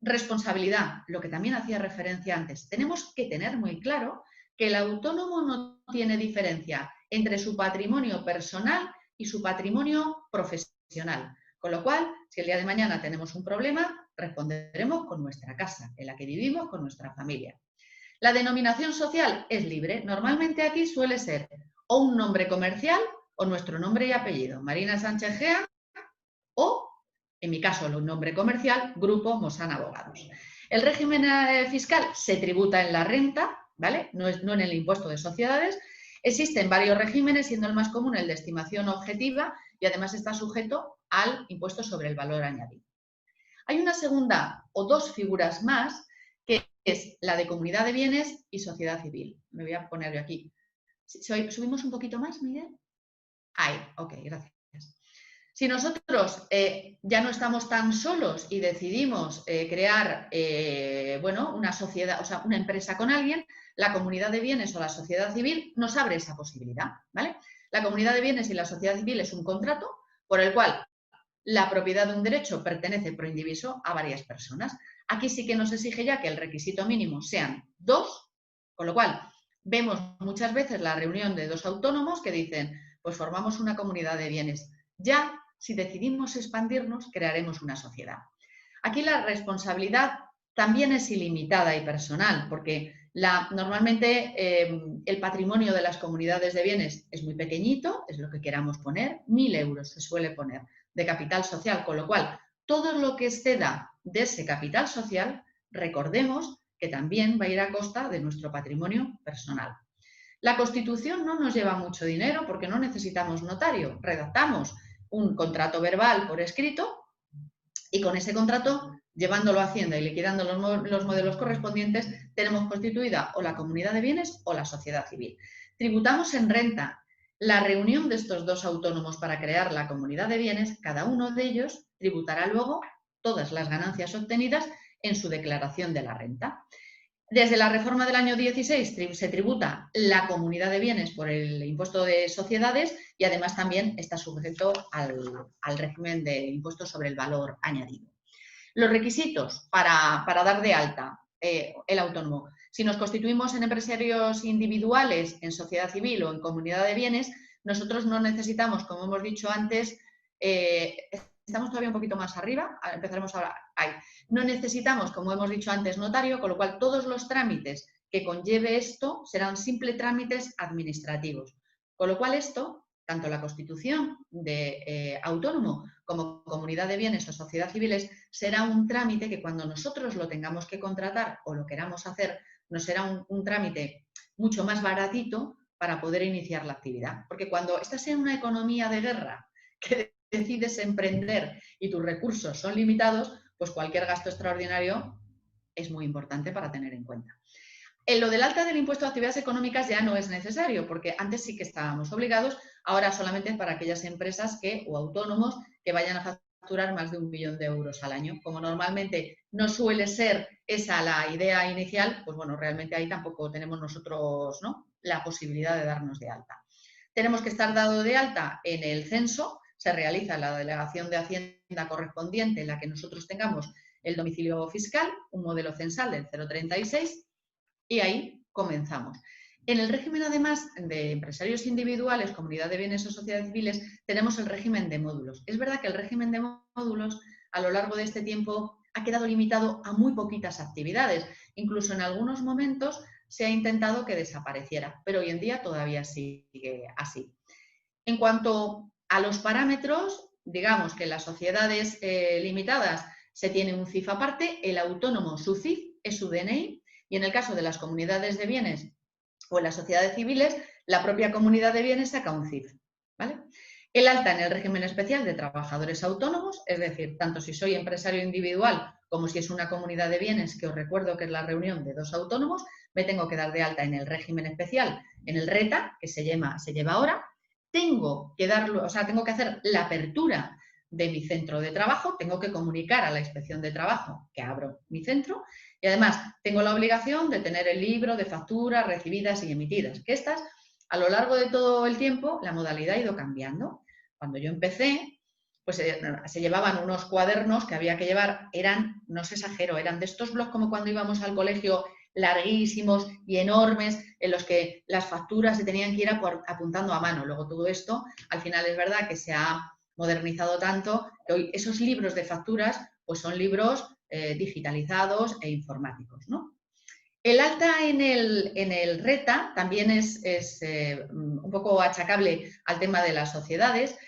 Responsabilidad, lo que también hacía referencia antes. Tenemos que tener muy claro que el autónomo no tiene diferencia entre su patrimonio personal y su patrimonio profesional. Con lo cual, si el día de mañana tenemos un problema, responderemos con nuestra casa, en la que vivimos, con nuestra familia. La denominación social es libre. Normalmente aquí suele ser o un nombre comercial o nuestro nombre y apellido, Marina Sánchez Gea, o, en mi caso, un nombre comercial, Grupo Mosán Abogados. El régimen fiscal se tributa en la renta, ¿vale? No en el impuesto de sociedades. Existen varios regímenes, siendo el más común el de estimación objetiva y además está sujeto al impuesto sobre el valor añadido. Hay una segunda o dos figuras más, que es la de comunidad de bienes y sociedad civil. Me voy a poner yo aquí. ¿Subimos un poquito más, Miguel? Ahí, ok, gracias. Si nosotros ya no estamos tan solos y decidimos crear una sociedad, o sea, una empresa con alguien, la comunidad de bienes o la sociedad civil nos abre esa posibilidad, ¿vale? La comunidad de bienes y la sociedad civil es un contrato por el cual la propiedad de un derecho pertenece pro indiviso a varias personas. Aquí sí que nos exige ya que el requisito mínimo sean 2, con lo cual vemos muchas veces la reunión de dos autónomos que dicen, pues formamos una comunidad de bienes. Ya, si decidimos expandirnos, crearemos una sociedad. Aquí la responsabilidad también es ilimitada y personal, porque normalmente el patrimonio de las comunidades de bienes es muy pequeñito, es lo que queramos poner, 1.000 euros se suele poner de capital social, con lo cual todo lo que exceda de ese capital social, recordemos que también va a ir a costa de nuestro patrimonio personal. La Constitución no nos lleva mucho dinero porque no necesitamos notario. Redactamos un contrato verbal por escrito y con ese contrato llevándolo a Hacienda y liquidando los modelos correspondientes, tenemos constituida o la comunidad de bienes o la sociedad civil. Tributamos en renta. La reunión de estos dos autónomos para crear la comunidad de bienes, cada uno de ellos tributará luego todas las ganancias obtenidas en su declaración de la renta. Desde la reforma del año 16 se tributa la comunidad de bienes por el impuesto de sociedades y además también está sujeto al régimen de impuesto sobre el valor añadido. Los requisitos para dar de alta el autónomo. Si nos constituimos en empresarios individuales, en sociedad civil o en comunidad de bienes, nosotros no necesitamos, como hemos dicho antes, estamos todavía un poquito más arriba, empezaremos ahora ahí. No necesitamos, como hemos dicho antes, notario, con lo cual todos los trámites que conlleve esto serán simples trámites administrativos. Con lo cual esto, tanto la constitución de autónomo como comunidad de bienes o sociedad civiles, será un trámite que cuando nosotros lo tengamos que contratar o lo queramos hacer, nos será un trámite mucho más baratito para poder iniciar la actividad. Porque cuando estás en una economía de guerra que decides emprender y tus recursos son limitados, pues cualquier gasto extraordinario es muy importante para tener en cuenta. En lo del alta del impuesto de actividades económicas ya no es necesario, porque antes sí que estábamos obligados, ahora solamente para aquellas empresas o autónomos que vayan a facturar más de 1 millón de euros al año. Como normalmente no suele ser esa la idea inicial, pues bueno, realmente ahí tampoco tenemos nosotros, ¿no?, la posibilidad de darnos de alta. Tenemos que estar dado de alta en el censo, se realiza la delegación de Hacienda correspondiente en la que nosotros tengamos el domicilio fiscal, un modelo censal del 036, y ahí comenzamos. En el régimen, además de empresarios individuales, comunidad de bienes o sociedades civiles, tenemos el régimen de módulos. Es verdad que el régimen de módulos, a lo largo de este tiempo, ha quedado limitado a muy poquitas actividades. Incluso en algunos momentos se ha intentado que desapareciera, pero hoy en día todavía sigue así. En cuanto a los parámetros, digamos que en las sociedades limitadas se tiene un CIF aparte, el autónomo su CIF es su DNI, y en el caso de las comunidades de bienes o en las sociedades civiles, la propia comunidad de bienes saca un CIF, ¿vale? El alta en el régimen especial de trabajadores autónomos, es decir, tanto si soy empresario individual como si es una comunidad de bienes, que os recuerdo que es la reunión de dos autónomos, me tengo que dar de alta en el régimen especial, en el RETA, que se lleva ahora. Tengo que hacer la apertura de mi centro de trabajo, tengo que comunicar a la inspección de trabajo que abro mi centro y además tengo la obligación de tener el libro de facturas recibidas y emitidas, que estas, a lo largo de todo el tiempo, la modalidad ha ido cambiando. Cuando yo empecé, pues se llevaban unos cuadernos que había que llevar, no os exagero, eran de estos blocs como cuando íbamos al colegio, larguísimos y enormes, en los que las facturas se tenían que ir apuntando a mano. Luego todo esto, al final es verdad que se ha modernizado tanto que hoy esos libros de facturas pues son libros digitalizados e informáticos, ¿no? El alta en el RETA también es un poco achacable al tema de las sociedades,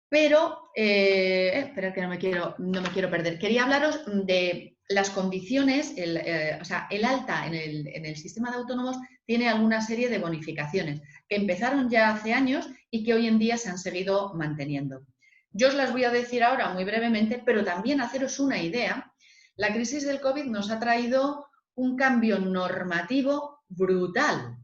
pero, espera que no me quiero perder. Quería hablaros de las condiciones, el alta en el sistema de autónomos tiene alguna serie de bonificaciones que empezaron ya hace años y que hoy en día se han seguido manteniendo. Yo os las voy a decir ahora muy brevemente, pero también haceros una idea. La crisis del COVID nos ha traído un cambio normativo brutal,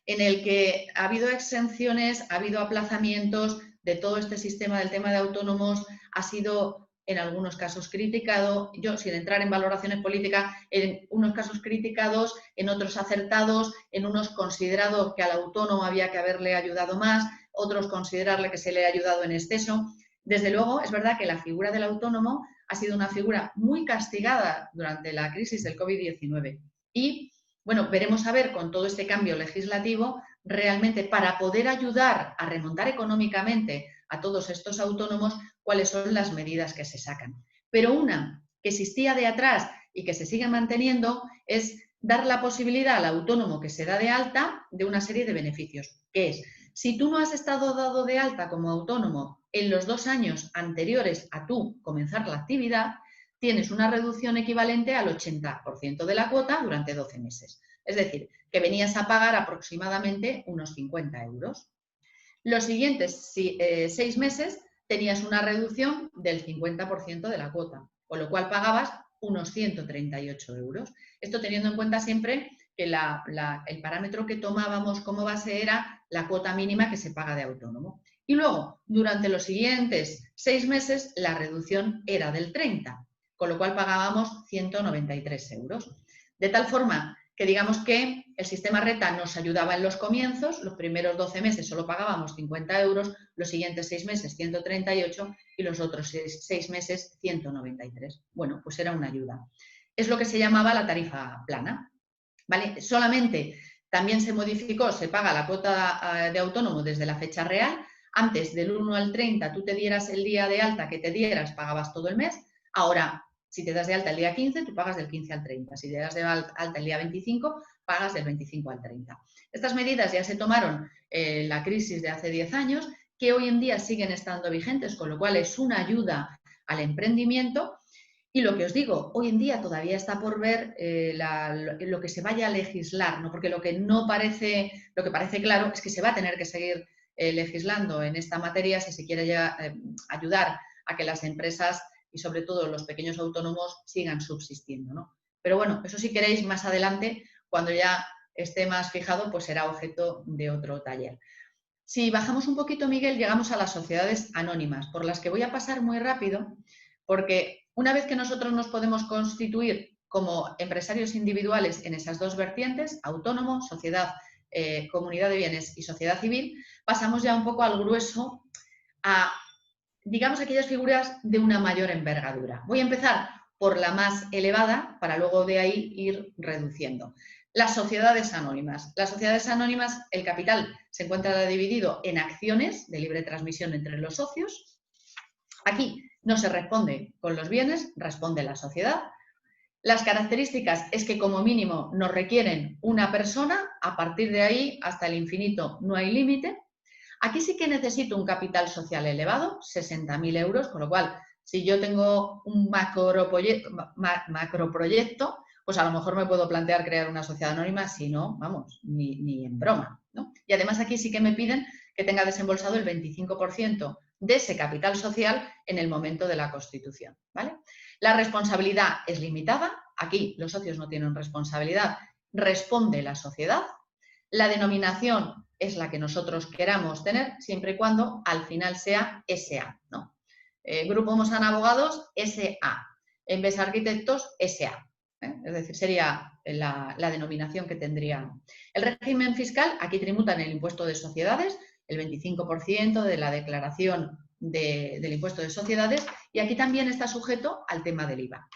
en el que ha habido exenciones, ha habido aplazamientos de todo este sistema del tema de autónomos, ha sido en algunos casos criticado, yo sin entrar en valoraciones políticas, en unos casos criticados, en otros acertados, en unos considerado que al autónomo había que haberle ayudado más, otros considerarle que se le ha ayudado en exceso. Desde luego, es verdad que la figura del autónomo ha sido una figura muy castigada durante la crisis del COVID-19 y bueno, veremos a ver con todo este cambio legislativo, realmente para poder ayudar a remontar económicamente a todos estos autónomos, cuáles son las medidas que se sacan. Pero una que existía de atrás y que se sigue manteniendo es dar la posibilidad al autónomo que se da de alta de una serie de beneficios, que es, si tú no has estado dado de alta como autónomo en los 2 años anteriores a tú comenzar la actividad, tienes una reducción equivalente al 80% de la cuota durante 12 meses. Es decir, que venías a pagar aproximadamente unos 50 euros. Los siguientes 6 meses tenías una reducción del 50% de la cuota, con lo cual pagabas unos 138 euros. Esto teniendo en cuenta siempre que el parámetro que tomábamos como base era la cuota mínima que se paga de autónomo. Y luego, durante los siguientes 6 meses, la reducción era del 30%, con lo cual pagábamos 193 euros. De tal forma que digamos que el sistema Renta nos ayudaba en los comienzos, los primeros 12 meses solo pagábamos 50 euros, los siguientes 6 meses 138 y los otros 6 meses 193. Bueno, pues era una ayuda. Es lo que se llamaba la tarifa plana, ¿vale? Solamente también se modificó, se paga la cuota de autónomo desde la fecha real. Antes del 1 al 30 tú te dieras el día de alta que te dieras, pagabas todo el mes. Ahora, si te das de alta el día 15, tú pagas del 15 al 30. Si te das de alta el día 25, pagas del 25 al 30. Estas medidas ya se tomaron en la crisis de hace 10 años, que hoy en día siguen estando vigentes, con lo cual es una ayuda al emprendimiento. Y lo que os digo, hoy en día todavía está por ver lo que se vaya a legislar, ¿no? Porque lo que parece claro es que se va a tener que seguir legislando en esta materia si se quiere ya, ayudar a que las empresas y sobre todo los pequeños autónomos sigan subsistiendo, ¿no? Pero bueno, eso si queréis más adelante, cuando ya esté más fijado, pues será objeto de otro taller. Si bajamos un poquito, Miguel, llegamos a las sociedades anónimas, por las que voy a pasar muy rápido, porque una vez que nosotros nos podemos constituir como empresarios individuales en esas dos vertientes, autónomo, sociedad, comunidad de bienes y sociedad civil, pasamos ya un poco al grueso, a, digamos, aquellas figuras de una mayor envergadura. Voy a empezar por la más elevada para luego de ahí ir reduciendo. Las sociedades anónimas. Las sociedades anónimas, el capital se encuentra dividido en acciones de libre transmisión entre los socios. Aquí no se responde con los bienes, responde la sociedad. Las características es que como mínimo nos requieren una persona, a partir de ahí hasta el infinito no hay límite. Aquí sí que necesito un capital social elevado, 60.000 euros, con lo cual si yo tengo un macroproyecto, pues a lo mejor me puedo plantear crear una sociedad anónima, si no, vamos, ni en broma, ¿no? Y además aquí sí que me piden que tenga desembolsado el 25% de ese capital social en el momento de la constitución, ¿vale? La responsabilidad es limitada, aquí los socios no tienen responsabilidad, responde la sociedad. La denominación es la que nosotros queramos tener, siempre y cuando al final sea SA, ¿no? Grupo Mosan Abogados, SA. Enves Arquitectos, SA. Es decir, sería la denominación que tendría. El régimen fiscal, aquí tributan el impuesto de sociedades, el 25% de la declaración del impuesto de sociedades, y aquí también está sujeto al tema del IVA.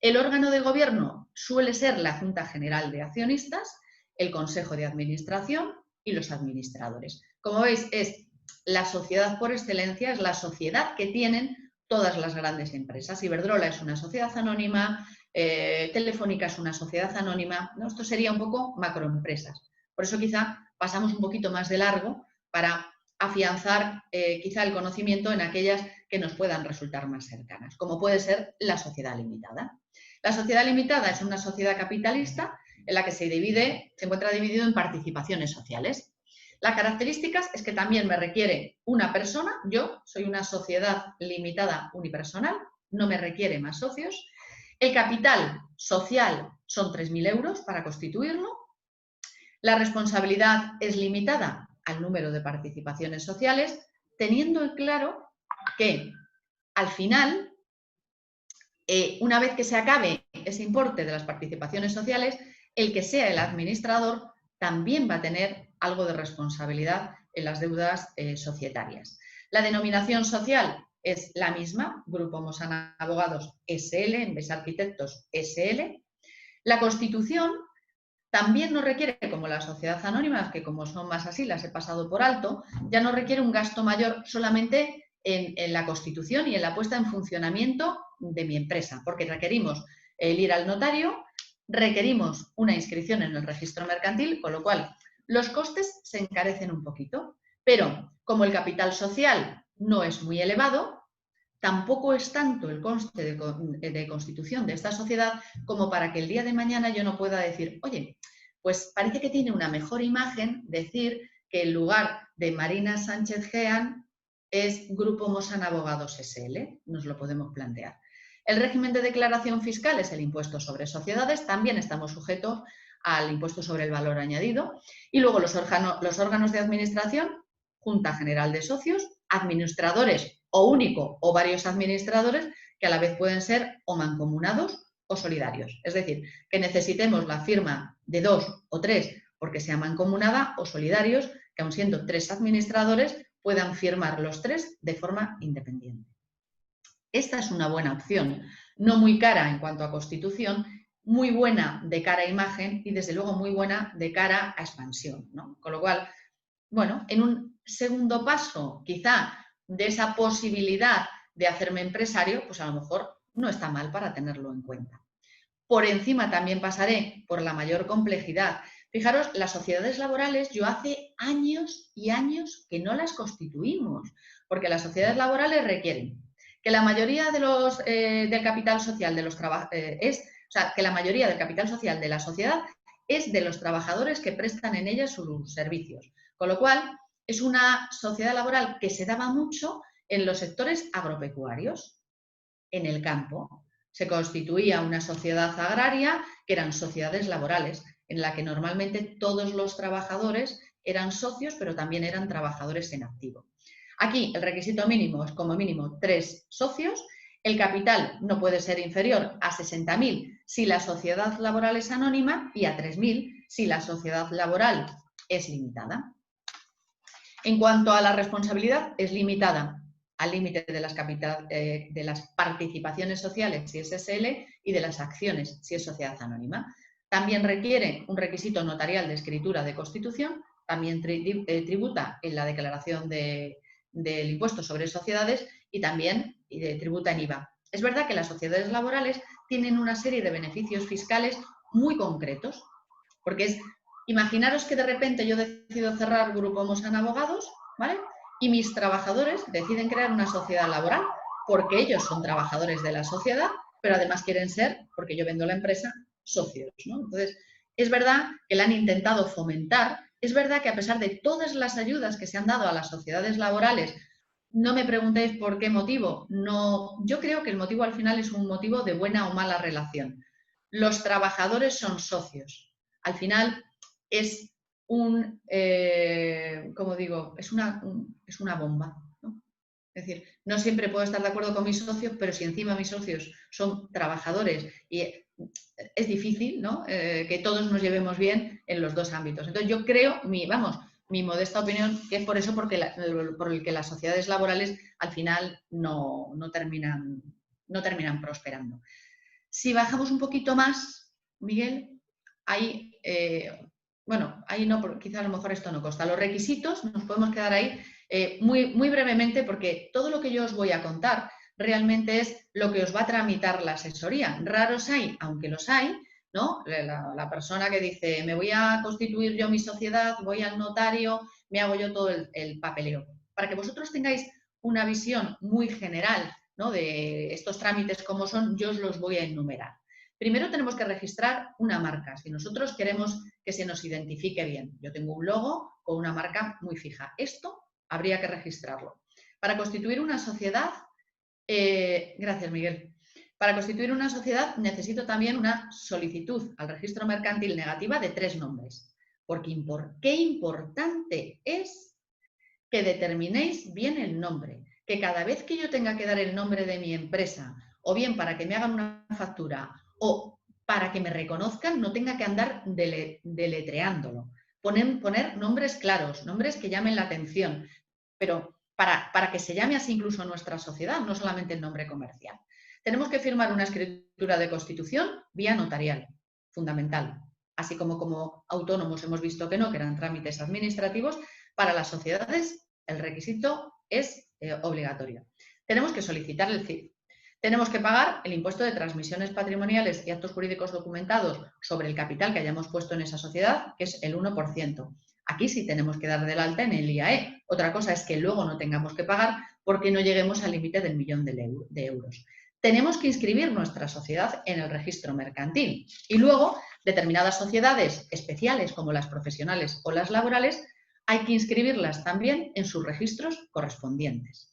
El órgano de gobierno suele ser la Junta General de Accionistas, el Consejo de Administración y los administradores. Como veis, es la sociedad por excelencia, es la sociedad que tienen todas las grandes empresas. Iberdrola es una sociedad anónima, Telefónica es una sociedad anónima, ¿no? Esto sería un poco macroempresas. Por eso quizá pasamos un poquito más de largo para afianzar quizá el conocimiento en aquellas que nos puedan resultar más cercanas, como puede ser la sociedad limitada. La sociedad limitada es una sociedad capitalista en la que se encuentra dividido en participaciones sociales. Las características es que también me requiere una persona, yo soy una sociedad limitada unipersonal, no me requiere más socios. El capital social son 3.000 euros para constituirlo. La responsabilidad es limitada al número de participaciones sociales, teniendo claro que al final, una vez que se acabe ese importe de las participaciones sociales, el que sea el administrador también va a tener algo de responsabilidad en las deudas societarias. La denominación social es la misma, Grupo Mosan Abogados SL, Enves Arquitectos SL. La Constitución también nos requiere, como las sociedades anónimas, que como son más así, las he pasado por alto, ya no requiere un gasto mayor solamente en la constitución y en la puesta en funcionamiento de mi empresa, porque requerimos el ir al notario, requerimos una inscripción en el registro mercantil, con lo cual los costes se encarecen un poquito, pero como el capital social no es muy elevado, tampoco es tanto el coste de constitución de esta sociedad como para que el día de mañana yo no pueda decir, oye, pues parece que tiene una mejor imagen decir que en lugar de Marina Sánchez Jean es Grupo Mosan Abogados SL, nos lo podemos plantear. El régimen de declaración fiscal es el impuesto sobre sociedades, también estamos sujetos al impuesto sobre el valor añadido. Y luego los órganos de administración, Junta General de Socios, administradores o único o varios administradores que a la vez pueden ser o mancomunados o solidarios. Es decir, que necesitemos la firma de 2 o 3 porque sea mancomunada o solidarios, que aun siendo 3 administradores puedan firmar los 3 de forma independiente. Esta es una buena opción, no muy cara en cuanto a constitución, muy buena de cara a imagen y desde luego muy buena de cara a expansión, ¿no? Con lo cual, bueno, en un segundo paso, quizá de esa posibilidad de hacerme empresario, pues a lo mejor no está mal para tenerlo en cuenta. Por encima también pasaré por la mayor complejidad. Fijaros, las sociedades laborales, yo hace años y años que no las constituimos, porque las sociedades laborales requieren que la mayoría de los, del capital social de los que la mayoría del capital social de la sociedad es de los trabajadores que prestan en ella sus servicios. Con lo cual, es una sociedad laboral que se daba mucho en los sectores agropecuarios, en el campo. Se constituía una sociedad agraria, que eran sociedades laborales, en la que normalmente todos los trabajadores eran socios, pero también eran trabajadores en activo. Aquí el requisito mínimo es como mínimo 3 socios. El capital no puede ser inferior a 60.000 si la sociedad laboral es anónima y a 3.000 si la sociedad laboral es limitada. En cuanto a la responsabilidad, es limitada al límite de las participaciones sociales, si es SL, y de las acciones, si es sociedad anónima. También requiere un requisito notarial de escritura de constitución, también tributa en la declaración del impuesto sobre sociedades y también tributa en IVA. Es verdad que las sociedades laborales tienen una serie de beneficios fiscales muy concretos, porque imaginaros que de repente yo decido cerrar Grupo Mosan Abogados, ¿vale? Y mis trabajadores deciden crear una sociedad laboral porque ellos son trabajadores de la sociedad, pero además quieren ser, porque yo vendo la empresa, socios, ¿no? Entonces, es verdad que la han intentado fomentar, es verdad que a pesar de todas las ayudas que se han dado a las sociedades laborales, no me preguntéis por qué motivo, no, yo creo que el motivo al final es un motivo de buena o mala relación. Los trabajadores son socios. Al final es como digo, es una bomba, ¿no? Es decir, no siempre puedo estar de acuerdo con mis socios, pero si encima mis socios son trabajadores y es difícil, ¿no? Que todos nos llevemos bien en los dos ámbitos. Entonces yo creo, mi modesta opinión, que es por eso por el que las sociedades laborales al final no terminan prosperando. Si bajamos un poquito más, Miguel, ahí no, quizá a lo mejor esto no consta. Los requisitos, nos podemos quedar ahí muy brevemente, porque todo lo que yo os voy a contar realmente es lo que os va a tramitar la asesoría. Raros hay, aunque los hay, ¿no? La persona que dice, me voy a constituir yo mi sociedad, voy al notario, me hago yo todo el papeleo. Para que vosotros tengáis una visión muy general, ¿no? De estos trámites como son, yo os los voy a enumerar. Primero tenemos que registrar una marca, si nosotros queremos que se nos identifique bien. Yo tengo un logo con una marca muy fija. Esto habría que registrarlo. Para constituir una sociedad, gracias Miguel, para constituir una sociedad necesito también una solicitud al registro mercantil negativa de 3 nombres. Porque qué importante es que determinéis bien el nombre, que cada vez que yo tenga que dar el nombre de mi empresa, o bien para que me hagan una factura, o para que me reconozcan, no tenga que andar deletreándolo. Poner nombres claros, nombres que llamen la atención, pero para que se llame así incluso nuestra sociedad, no solamente el nombre comercial. Tenemos que firmar una escritura de constitución vía notarial, fundamental. Así como autónomos hemos visto que no, que eran trámites administrativos, para las sociedades el requisito es obligatorio. Tenemos que solicitar el CIF. Tenemos que pagar el impuesto de transmisiones patrimoniales y actos jurídicos documentados sobre el capital que hayamos puesto en esa sociedad, que es el 1%. Aquí sí tenemos que dar del alta en el IAE. Otra cosa es que luego no tengamos que pagar porque no lleguemos al límite del 1.000.000 de euros. Tenemos que inscribir nuestra sociedad en el registro mercantil y luego determinadas sociedades especiales como las profesionales o las laborales hay que inscribirlas también en sus registros correspondientes.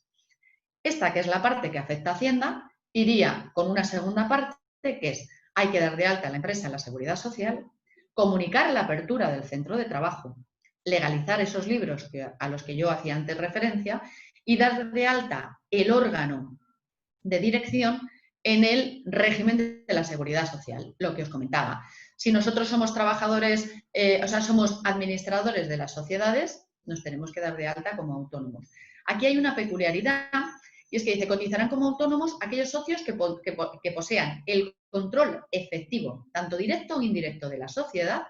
Esta, que es la parte que afecta a Hacienda, iría con una segunda parte, que es, hay que dar de alta a la empresa en la Seguridad Social, comunicar la apertura del centro de trabajo, legalizar esos libros a los que yo hacía antes referencia y dar de alta el órgano de dirección en el régimen de la Seguridad Social, lo que os comentaba. Si nosotros somos trabajadores, somos administradores de las sociedades, nos tenemos que dar de alta como autónomos. Aquí hay una peculiaridad y es que dice, cotizarán como autónomos aquellos socios que posean el control efectivo, tanto directo o indirecto, de la sociedad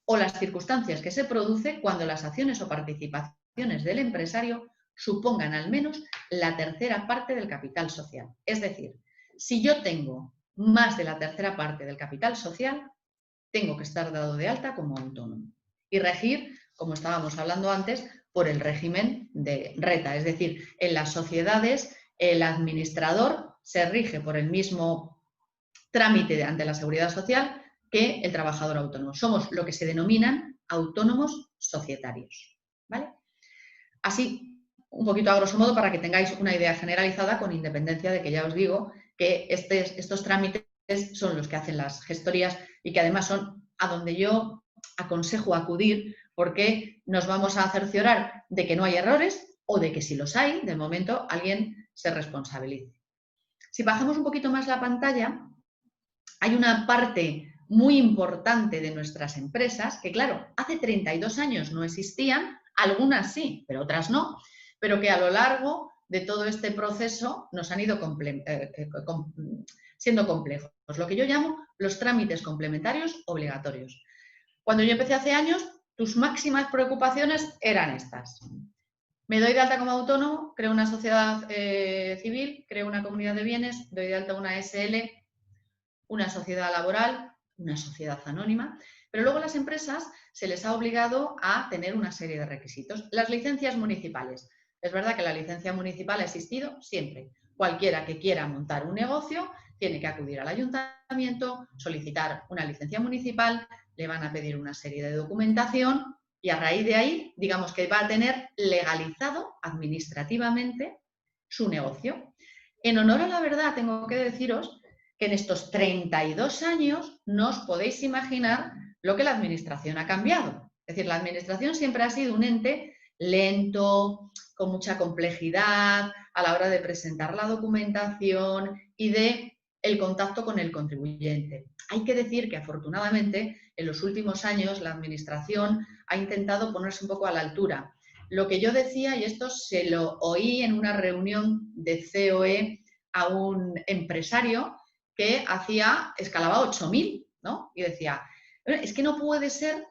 o las circunstancias que se producen cuando las acciones o participaciones del empresario supongan al menos la tercera parte del capital social. Es decir, si yo tengo más de la tercera parte del capital social, tengo que estar dado de alta como autónomo y regir, como estábamos hablando antes, por el régimen de reta. Es decir, en las sociedades el administrador se rige por el mismo trámite ante la Seguridad Social que el trabajador autónomo. Somos lo que se denominan autónomos societarios, ¿vale? Así, un poquito a grosso modo, para que tengáis una idea generalizada, con independencia de que ya os digo que estos trámites son los que hacen las gestorías y que además son a donde yo aconsejo acudir, porque nos vamos a cerciorar de que no hay errores o de que si los hay, de momento alguien se responsabilice. Si bajamos un poquito más la pantalla, hay una parte muy importante de nuestras empresas que, claro, hace 32 años no existían, algunas sí, pero otras no, pero que a lo largo de todo este proceso nos han ido siendo complejos. Lo que yo llamo los trámites complementarios obligatorios. Cuando yo empecé hace años, tus máximas preocupaciones eran estas. Me doy de alta como autónomo, creo una sociedad civil, creo una comunidad de bienes, doy de alta una SL, una sociedad laboral, una sociedad anónima, pero luego a las empresas se les ha obligado a tener una serie de requisitos. Las licencias municipales. Es verdad que la licencia municipal ha existido siempre. Cualquiera que quiera montar un negocio tiene que acudir al ayuntamiento, solicitar una licencia municipal, le van a pedir una serie de documentación y a raíz de ahí, digamos que va a tener legalizado administrativamente su negocio. En honor a la verdad, tengo que deciros que en estos 32 años no os podéis imaginar lo que la administración ha cambiado. Es decir, la administración siempre ha sido un ente lento, con mucha complejidad a la hora de presentar la documentación y de el contacto con el contribuyente. Hay que decir que afortunadamente en los últimos años la administración ha intentado ponerse un poco a la altura. Lo que yo decía, y esto se lo oí en una reunión de COE a un empresario que escalaba 8.000, ¿no? Y decía, es que no puede ser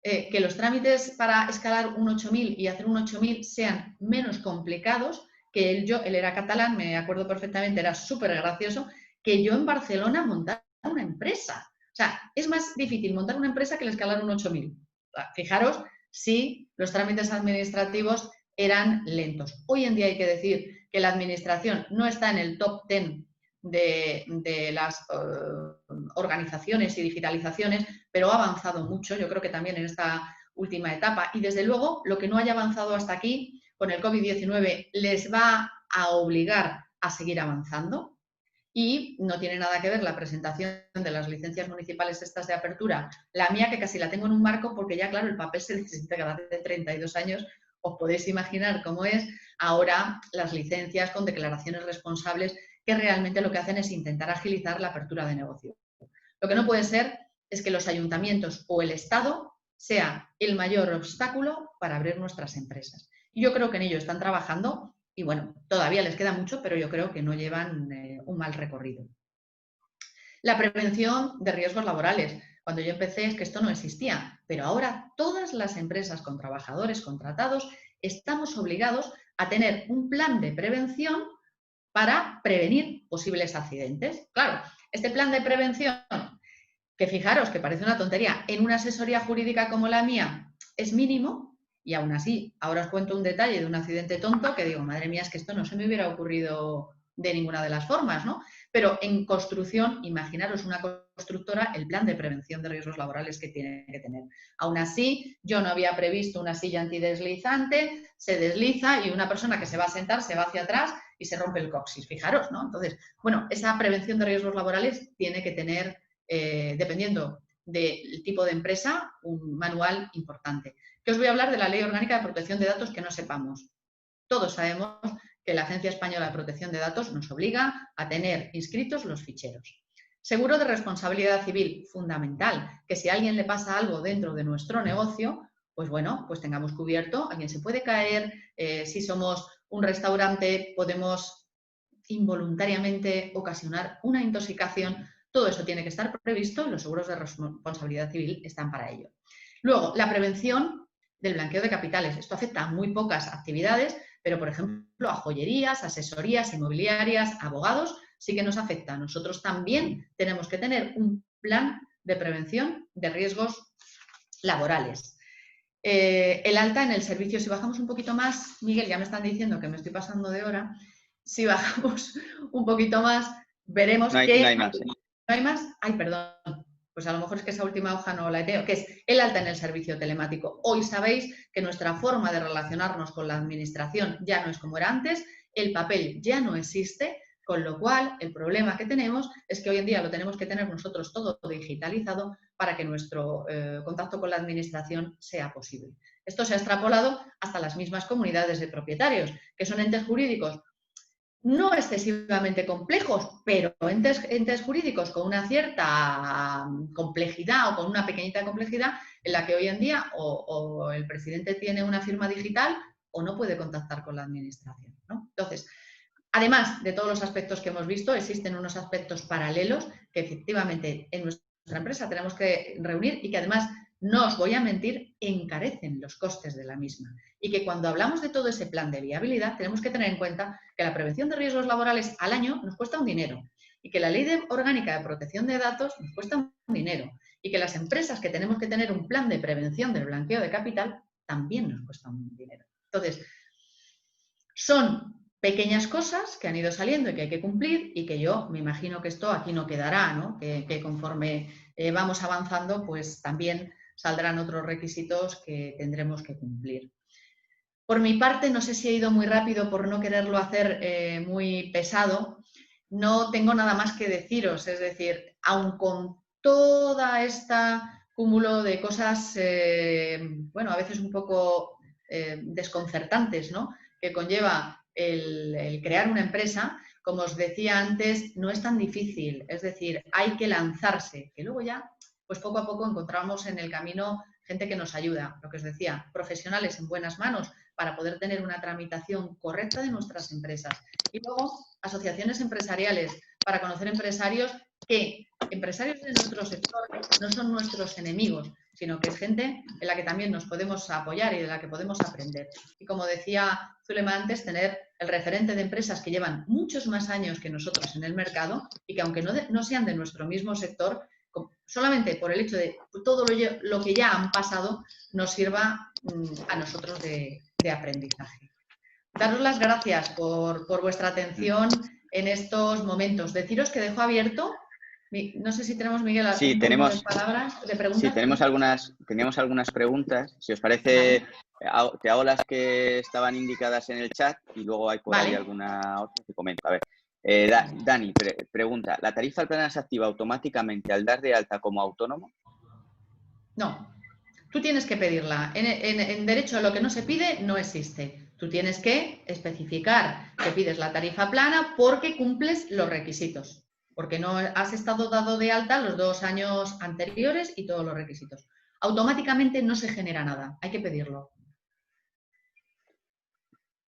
que los trámites para escalar un 8.000 y hacer un 8.000 sean menos complicados que él era catalán, me acuerdo perfectamente, era súper gracioso, que yo en Barcelona montara una empresa. O sea, es más difícil montar una empresa que el escalar un 8.000. Fijaros si los trámites administrativos eran lentos. Hoy en día hay que decir que la administración no está en el top 10 de las organizaciones y digitalizaciones, pero ha avanzado mucho, yo creo que también en esta última etapa. Y desde luego, lo que no haya avanzado hasta aquí, con el COVID-19, les va a obligar a seguir avanzando. Y no tiene nada que ver la presentación de las licencias municipales estas de apertura, la mía que casi la tengo en un marco porque ya, claro, el papel se desintegra hace 32 años, os podéis imaginar cómo es ahora las licencias con declaraciones responsables que realmente lo que hacen es intentar agilizar la apertura de negocio. Lo que no puede ser es que los ayuntamientos o el Estado sea el mayor obstáculo para abrir nuestras empresas. Y yo creo que en ello están trabajando. Y bueno, todavía les queda mucho, pero yo creo que no llevan un mal recorrido. La prevención de riesgos laborales. Cuando yo empecé es que esto no existía, pero ahora todas las empresas con trabajadores contratados estamos obligados a tener un plan de prevención para prevenir posibles accidentes. Claro, este plan de prevención, que fijaros que parece una tontería, en una asesoría jurídica como la mía es mínimo. Y aún así, ahora os cuento un detalle de un accidente tonto que digo, madre mía, es que esto no se me hubiera ocurrido de ninguna de las formas, ¿no? Pero en construcción, imaginaros una constructora, el plan de prevención de riesgos laborales que tiene que tener. Aún así, yo no había previsto una silla antideslizante, se desliza y una persona que se va a sentar se va hacia atrás y se rompe el coxis, fijaros, ¿no? Entonces, bueno, esa prevención de riesgos laborales tiene que tener, dependiendo del tipo de empresa, un manual importante. Que os voy a hablar de la Ley Orgánica de Protección de Datos que no sepamos. Todos sabemos que la Agencia Española de Protección de Datos nos obliga a tener inscritos los ficheros. Seguro de responsabilidad civil, fundamental, que si a alguien le pasa algo dentro de nuestro negocio, pues bueno, pues tengamos cubierto, alguien se puede caer, si somos un restaurante podemos involuntariamente ocasionar una intoxicación, todo eso tiene que estar previsto y los seguros de responsabilidad civil están para ello. Luego, la prevención del blanqueo de capitales. Esto afecta a muy pocas actividades, pero por ejemplo a joyerías, asesorías inmobiliarias, abogados, sí que nos afecta. Nosotros también tenemos que tener un plan de prevención de riesgos laborales. El alta en el servicio, si bajamos un poquito más, Miguel, ya me están diciendo que me estoy pasando de hora, si bajamos un poquito más, veremos que... No hay más. ¿No hay más? Ay, perdón. Pues a lo mejor es que esa última hoja no la he tenido, que es el alta en el servicio telemático. Hoy sabéis que nuestra forma de relacionarnos con la administración ya no es como era antes, el papel ya no existe, con lo cual el problema que tenemos es que hoy en día lo tenemos que tener nosotros todo digitalizado para que nuestro contacto con la administración sea posible. Esto se ha extrapolado hasta las mismas comunidades de propietarios, que son entes jurídicos no excesivamente complejos, pero entes jurídicos con una cierta complejidad o con una pequeñita complejidad en la que hoy en día o el presidente tiene una firma digital o no puede contactar con la administración, ¿no? Entonces, además de todos los aspectos que hemos visto, existen unos aspectos paralelos que efectivamente en nuestra empresa tenemos que reunir y que además, no os voy a mentir, encarecen los costes de la misma. Y que cuando hablamos de todo ese plan de viabilidad, tenemos que tener en cuenta que la prevención de riesgos laborales al año nos cuesta un dinero y que la Ley Orgánica de Protección de Datos nos cuesta un dinero y que las empresas que tenemos que tener un plan de prevención del blanqueo de capital también nos cuesta un dinero. Entonces, son pequeñas cosas que han ido saliendo y que hay que cumplir y que yo me imagino que esto aquí no quedará, ¿no? Que conforme vamos avanzando, pues también saldrán otros requisitos que tendremos que cumplir. Por mi parte, no sé si he ido muy rápido por no quererlo hacer muy pesado, no tengo nada más que deciros, es decir, aun con toda esta cúmulo de cosas, bueno, a veces un poco desconcertantes, ¿no?, que conlleva el crear una empresa, como os decía antes, no es tan difícil, es decir, hay que lanzarse, que luego ya, pues poco a poco encontramos en el camino gente que nos ayuda, lo que os decía, profesionales en buenas manos para poder tener una tramitación correcta de nuestras empresas. Y luego, asociaciones empresariales para conocer empresarios que, empresarios de nuestro sector, no son nuestros enemigos, sino que es gente en la que también nos podemos apoyar y de la que podemos aprender. Y como decía Zulema antes, tener el referente de empresas que llevan muchos más años que nosotros en el mercado y que aunque no sean de nuestro mismo sector, solamente por el hecho de todo lo que ya han pasado, nos sirva a nosotros de aprendizaje. Daros las gracias por vuestra atención en estos momentos. Deciros que dejo abierto, no sé si tenemos, Miguel, sí, de palabras, de preguntas. Sí, teníamos algunas preguntas. Si os parece, vale, te hago las que estaban indicadas en el chat y luego hay por ahí alguna otra que comento. A ver, Dani pregunta, ¿la tarifa plana se activa automáticamente al dar de alta como autónomo? No, tú tienes que pedirla. En derecho a lo que no se pide no existe. Tú tienes que especificar que pides la tarifa plana porque cumples los requisitos, porque no has estado dado de alta los 2 años anteriores y todos los requisitos. Automáticamente no se genera nada, hay que pedirlo.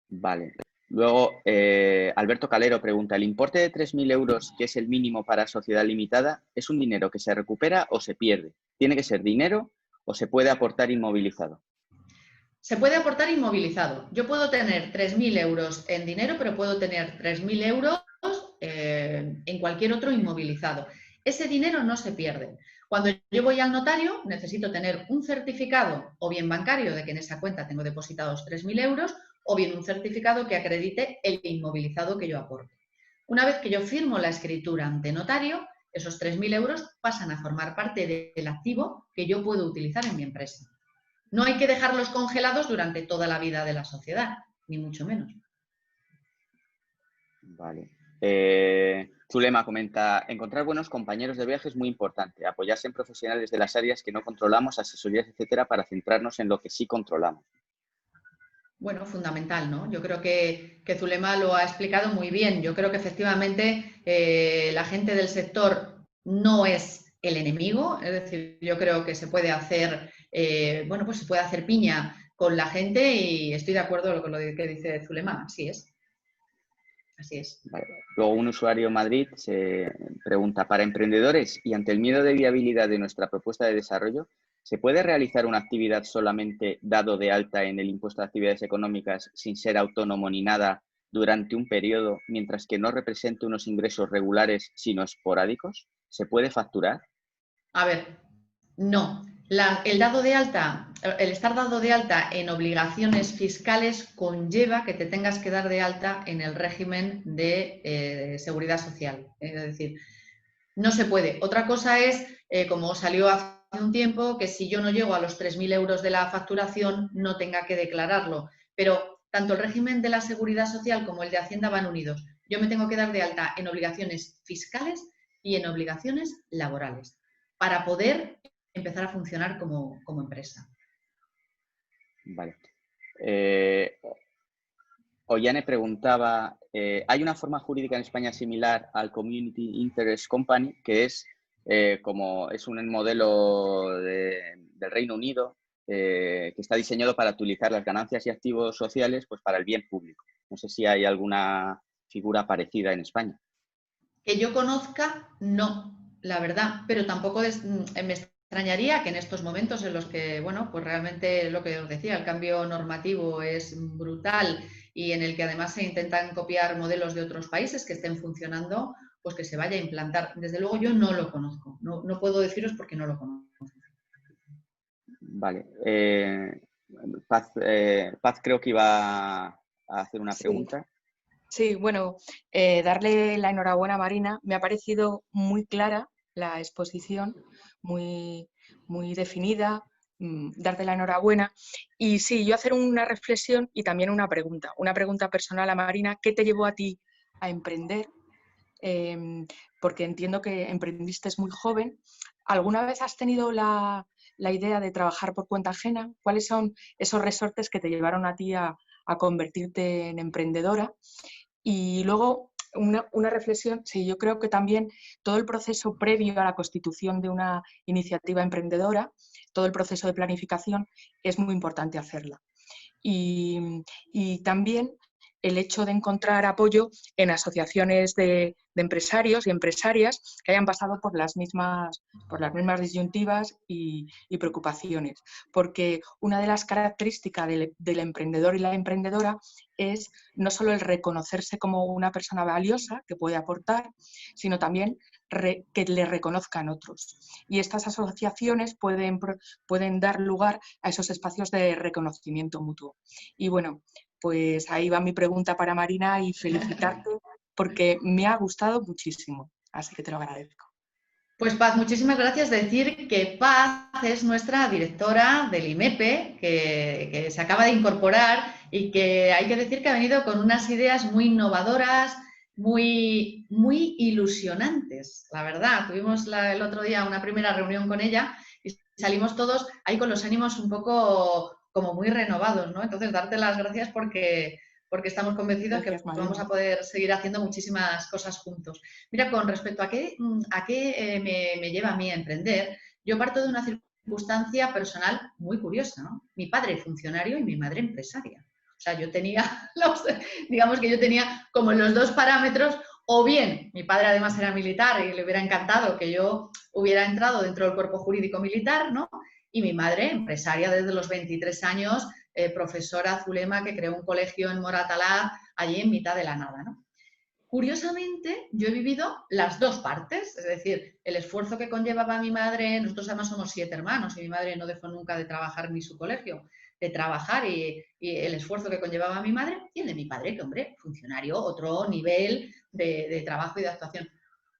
Vale. Luego, Alberto Calero pregunta, ¿el importe de 3.000 euros, que es el mínimo para sociedad limitada, es un dinero que se recupera o se pierde? ¿Tiene que ser dinero o se puede aportar inmovilizado? Se puede aportar inmovilizado. Yo puedo tener 3.000 euros en dinero, pero puedo tener 3.000 euros en cualquier otro inmovilizado. Ese dinero no se pierde. Cuando yo voy al notario, necesito tener un certificado, o bien bancario, de que en esa cuenta tengo depositados 3.000 euros, o bien un certificado que acredite el inmovilizado que yo aporte. Una vez que yo firmo la escritura ante notario, esos 3.000 euros pasan a formar parte del activo que yo puedo utilizar en mi empresa. No hay que dejarlos congelados durante toda la vida de la sociedad, ni mucho menos. Vale. Zulema comenta, encontrar buenos compañeros de viaje es muy importante, apoyarse en profesionales de las áreas que no controlamos, asesorías, etcétera, para centrarnos en lo que sí controlamos. Bueno, fundamental, ¿no? Yo creo que Zulema lo ha explicado muy bien. Yo creo que efectivamente la gente del sector no es el enemigo, es decir, yo creo que se puede hacer, bueno, pues se puede hacer piña con la gente y estoy de acuerdo con lo que dice Zulema, así es. Así es. Vale. Luego un usuario en Madrid se pregunta, para emprendedores y ante el miedo de viabilidad de nuestra propuesta de desarrollo, ¿se puede realizar una actividad solamente dado de alta en el impuesto de actividades económicas sin ser autónomo ni nada durante un periodo, mientras que no represente unos ingresos regulares sino esporádicos? ¿Se puede facturar? A ver, no. El estar dado de alta en obligaciones fiscales conlleva que te tengas que dar de alta en el régimen de seguridad social. Es decir, no se puede. Otra cosa es, como salió hace un tiempo, que si yo no llego a los 3.000 euros de la facturación no tenga que declararlo. Pero tanto el régimen de la seguridad social como el de Hacienda van unidos. Yo me tengo que dar de alta en obligaciones fiscales y en obligaciones laborales para poder empezar a funcionar como empresa. Vale. Ollane preguntaba, ¿hay una forma jurídica en España similar al Community Interest Company, que es como es un modelo del Reino Unido que está diseñado para utilizar las ganancias y activos sociales pues, para el bien público? No sé si hay alguna figura parecida en España. Que yo conozca, no, la verdad, pero tampoco me extrañaría que en estos momentos en los que, bueno, pues realmente lo que os decía, el cambio normativo es brutal y en el que además se intentan copiar modelos de otros países que estén funcionando, pues que se vaya a implantar. Desde luego yo no lo conozco, no puedo deciros porque no lo conozco. Vale. Paz creo que iba a hacer una pregunta. Sí, bueno, darle la enhorabuena a Marina. Me ha parecido muy clara la exposición, muy, muy definida, darte la enhorabuena. Y sí, yo hacer una reflexión y también una pregunta personal a Marina. ¿Qué te llevó a ti a emprender? Porque entiendo que emprendiste muy joven. ¿Alguna vez has tenido la idea de trabajar por cuenta ajena? ¿Cuáles son esos resortes que te llevaron a ti a convertirte en emprendedora? Y luego una reflexión, sí, yo creo que también todo el proceso previo a la constitución de una iniciativa emprendedora, todo el proceso de planificación, es muy importante hacerla. Y también el hecho de encontrar apoyo en asociaciones de empresarios y empresarias que hayan pasado por las mismas disyuntivas y preocupaciones. Porque una de las características del emprendedor y la emprendedora es no solo el reconocerse como una persona valiosa que puede aportar, sino también que le reconozcan otros. Y estas asociaciones pueden dar lugar a esos espacios de reconocimiento mutuo. Y bueno, pues ahí va mi pregunta para Marina y felicitarte porque me ha gustado muchísimo, así que te lo agradezco. Pues Paz, muchísimas gracias. Decir que Paz es nuestra directora del IMEPE, que se acaba de incorporar y que hay que decir que ha venido con unas ideas muy innovadoras, muy, muy ilusionantes, la verdad. Tuvimos el otro día una primera reunión con ella y salimos todos ahí con los ánimos un poco como muy renovados, ¿no? Entonces, darte las gracias porque estamos convencidos que vamos a poder seguir haciendo muchísimas cosas juntos. Mira, con respecto a qué me lleva a mí a emprender, yo parto de una circunstancia personal muy curiosa, ¿no? Mi padre funcionario y mi madre empresaria. O sea, yo tenía, digamos que yo tenía como los dos parámetros, o bien mi padre además era militar y le hubiera encantado que yo hubiera entrado dentro del cuerpo jurídico militar, ¿no? Y mi madre, empresaria desde los 23 años, profesora Zulema, que creó un colegio en Moratalá, allí en mitad de la nada, ¿no? Curiosamente, yo he vivido las dos partes, es decir, el esfuerzo que conllevaba mi madre, nosotros además somos 7 hermanos y mi madre no dejó nunca de trabajar ni su colegio, trabajar y el esfuerzo que conllevaba mi madre y el de mi padre, que hombre, funcionario, otro nivel de trabajo y de actuación.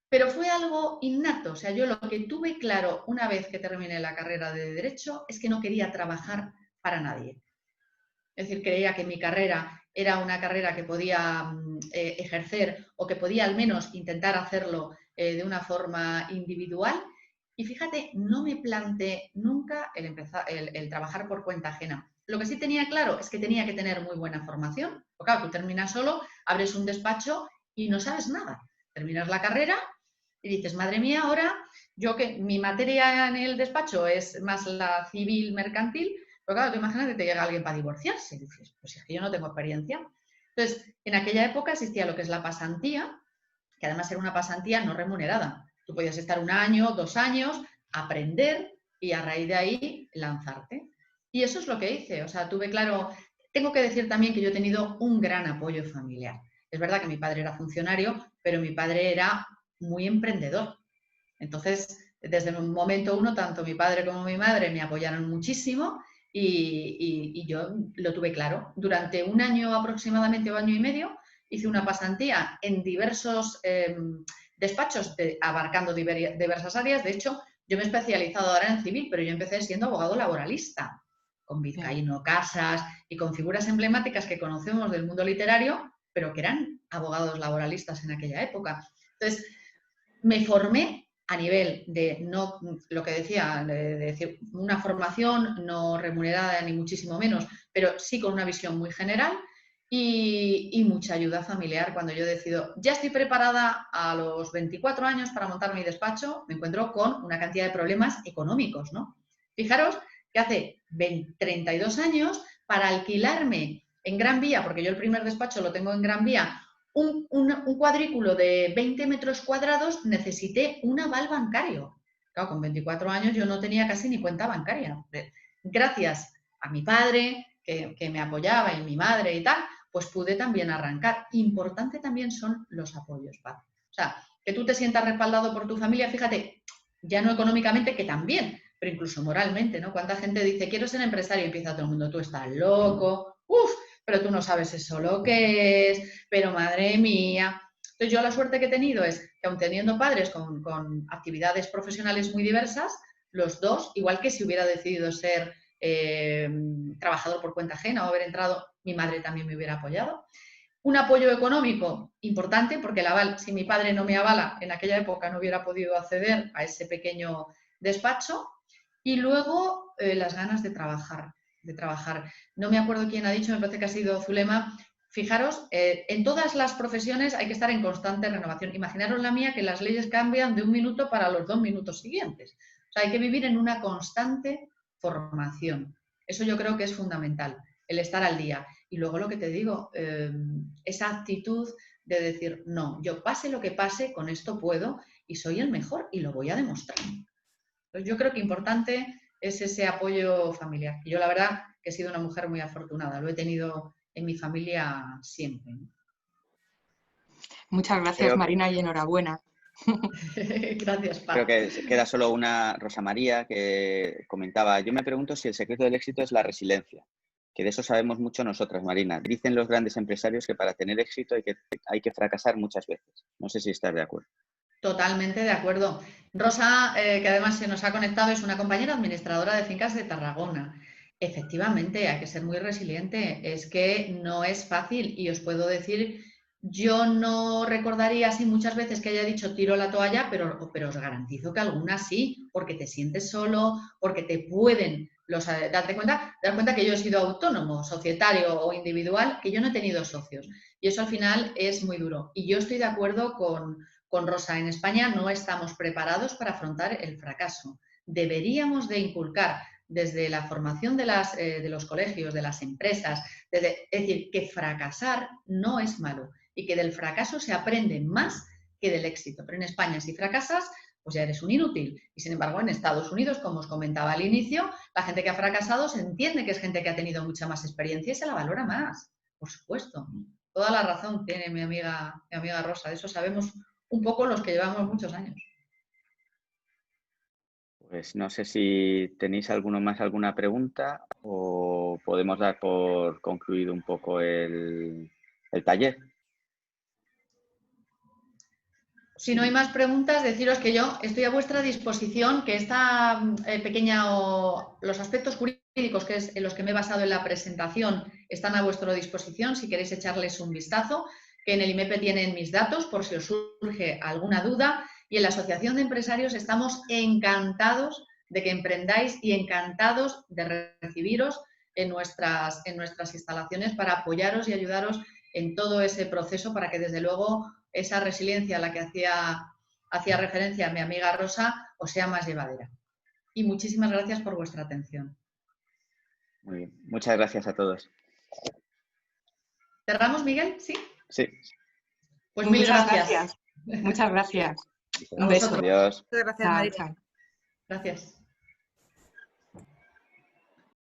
Pero fue algo innato, o sea, yo lo que tuve claro una vez que terminé la carrera de Derecho es que no quería trabajar para nadie. Es decir, creía que mi carrera era una carrera que podía ejercer o que podía al menos intentar hacerlo de una forma individual. Y fíjate, no me planteé nunca el trabajar por cuenta ajena. Lo que sí tenía claro es que tenía que tener muy buena formación. Porque claro, tú terminas solo, abres un despacho y no sabes nada. Terminas la carrera y dices, madre mía, ahora yo que mi materia en el despacho es más la civil mercantil, pero claro, tú imagínate que te llega alguien para divorciarse. Y dices, pues es que yo no tengo experiencia. Entonces, en aquella época existía lo que es la pasantía, que además era una pasantía no remunerada. Tú podías estar 1 año, 2 años, aprender y a raíz de ahí lanzarte. Y eso es lo que hice. O sea, tuve claro, tengo que decir también que yo he tenido un gran apoyo familiar. Es verdad que mi padre era funcionario, pero mi padre era muy emprendedor. Entonces, desde el momento uno, tanto mi padre como mi madre me apoyaron muchísimo y yo lo tuve claro. Durante 1 año aproximadamente o 1 año y medio hice una pasantía en diversos despachos abarcando diversas áreas. De hecho, yo me he especializado ahora en civil, pero yo empecé siendo abogado laboralista, con Vizcaíno Casas y con figuras emblemáticas que conocemos del mundo literario, pero que eran abogados laboralistas en aquella época. Entonces, me formé a nivel de, no lo que decía, de decir, una formación no remunerada ni muchísimo menos, pero sí con una visión muy general y mucha ayuda familiar. Cuando yo decido, ya estoy preparada a los 24 años para montar mi despacho, me encuentro con una cantidad de problemas económicos, ¿no? Fijaros que hace 32 años, para alquilarme en Gran Vía, porque yo el primer despacho lo tengo en Gran Vía, un cuadrículo de 20 metros cuadrados, necesité un aval bancario. Claro, con 24 años yo no tenía casi ni cuenta bancaria. Gracias a mi padre, que me apoyaba, y mi madre y tal, pues pude también arrancar. Importante también son los apoyos, Paz. O sea, que tú te sientas respaldado por tu familia, fíjate, ya no económicamente, que también, pero incluso moralmente, ¿no? Cuánta gente dice, quiero ser empresario, y empieza todo el mundo, tú estás loco, pero tú no sabes eso lo que es, pero madre mía. Entonces yo la suerte que he tenido es que aun teniendo padres con actividades profesionales muy diversas, los dos, igual que si hubiera decidido ser trabajador por cuenta ajena o haber entrado, mi madre también me hubiera apoyado. Un apoyo económico importante, porque el aval, si mi padre no me avala, en aquella época no hubiera podido acceder a ese pequeño despacho. Y luego las ganas de trabajar. No me acuerdo quién ha dicho, me parece que ha sido Zulema. Fijaros, en todas las profesiones hay que estar en constante renovación. Imaginaros la mía, que las leyes cambian de 1 minuto para los 2 minutos siguientes. O sea, hay que vivir en una constante formación. Eso yo creo que es fundamental, el estar al día. Y luego lo que te digo, esa actitud de decir, no, yo pase lo que pase, con esto puedo y soy el mejor y lo voy a demostrar. Entonces, yo creo que importante es ese apoyo familiar. Y yo la verdad que he sido una mujer muy afortunada, lo he tenido en mi familia siempre. Muchas gracias, Marina, y enhorabuena. Gracias, Paz. Creo que queda solo una, Rosa María, que comentaba, yo me pregunto si el secreto del éxito es la resiliencia, que de eso sabemos mucho nosotras, Marina. Dicen los grandes empresarios que para tener éxito hay que fracasar muchas veces. No sé si estás de acuerdo. Totalmente de acuerdo. Rosa, que además se nos ha conectado, es una compañera administradora de fincas de Tarragona. Efectivamente, hay que ser muy resiliente. Es que no es fácil y os puedo decir, yo no recordaría así muchas veces que haya dicho tiro la toalla, pero os garantizo que algunas sí, porque te sientes solo, porque te pueden darte cuenta que yo he sido autónomo, societario o individual, que yo no he tenido socios. Y eso al final es muy duro. Y yo estoy de acuerdo con Rosa. En España no estamos preparados para afrontar el fracaso. Deberíamos de inculcar desde la formación de los colegios, de las empresas, es decir, que fracasar no es malo y que del fracaso se aprende más que del éxito. Pero en España, si fracasas, pues ya eres un inútil. Y sin embargo, en Estados Unidos, como os comentaba al inicio, la gente que ha fracasado se entiende que es gente que ha tenido mucha más experiencia y se la valora más, por supuesto. Toda la razón tiene mi amiga Rosa, de eso sabemos un poco los que llevamos muchos años. Pues no sé si tenéis alguna pregunta o o podemos dar por concluido un poco el taller. Si no hay más preguntas, deciros que yo estoy a vuestra disposición, que esta los aspectos jurídicos en los que me he basado en la presentación están a vuestra disposición si queréis echarles un vistazo, que en el IMEPE tienen mis datos por si os surge alguna duda, y en la Asociación de Empresarios estamos encantados de que emprendáis y encantados de recibiros en nuestras instalaciones para apoyaros y ayudaros en todo ese proceso para que desde luego esa resiliencia a la que hacía referencia mi amiga Rosa os sea más llevadera. Y muchísimas gracias por vuestra atención. Muy bien. Muchas gracias a todos. ¿Cerramos, Miguel? ¿Sí? Sí. Pues mil Muchas gracias. Muchas gracias. A Un beso. vosotros. Adiós. Muchas gracias, Chao, María. chao. Gracias.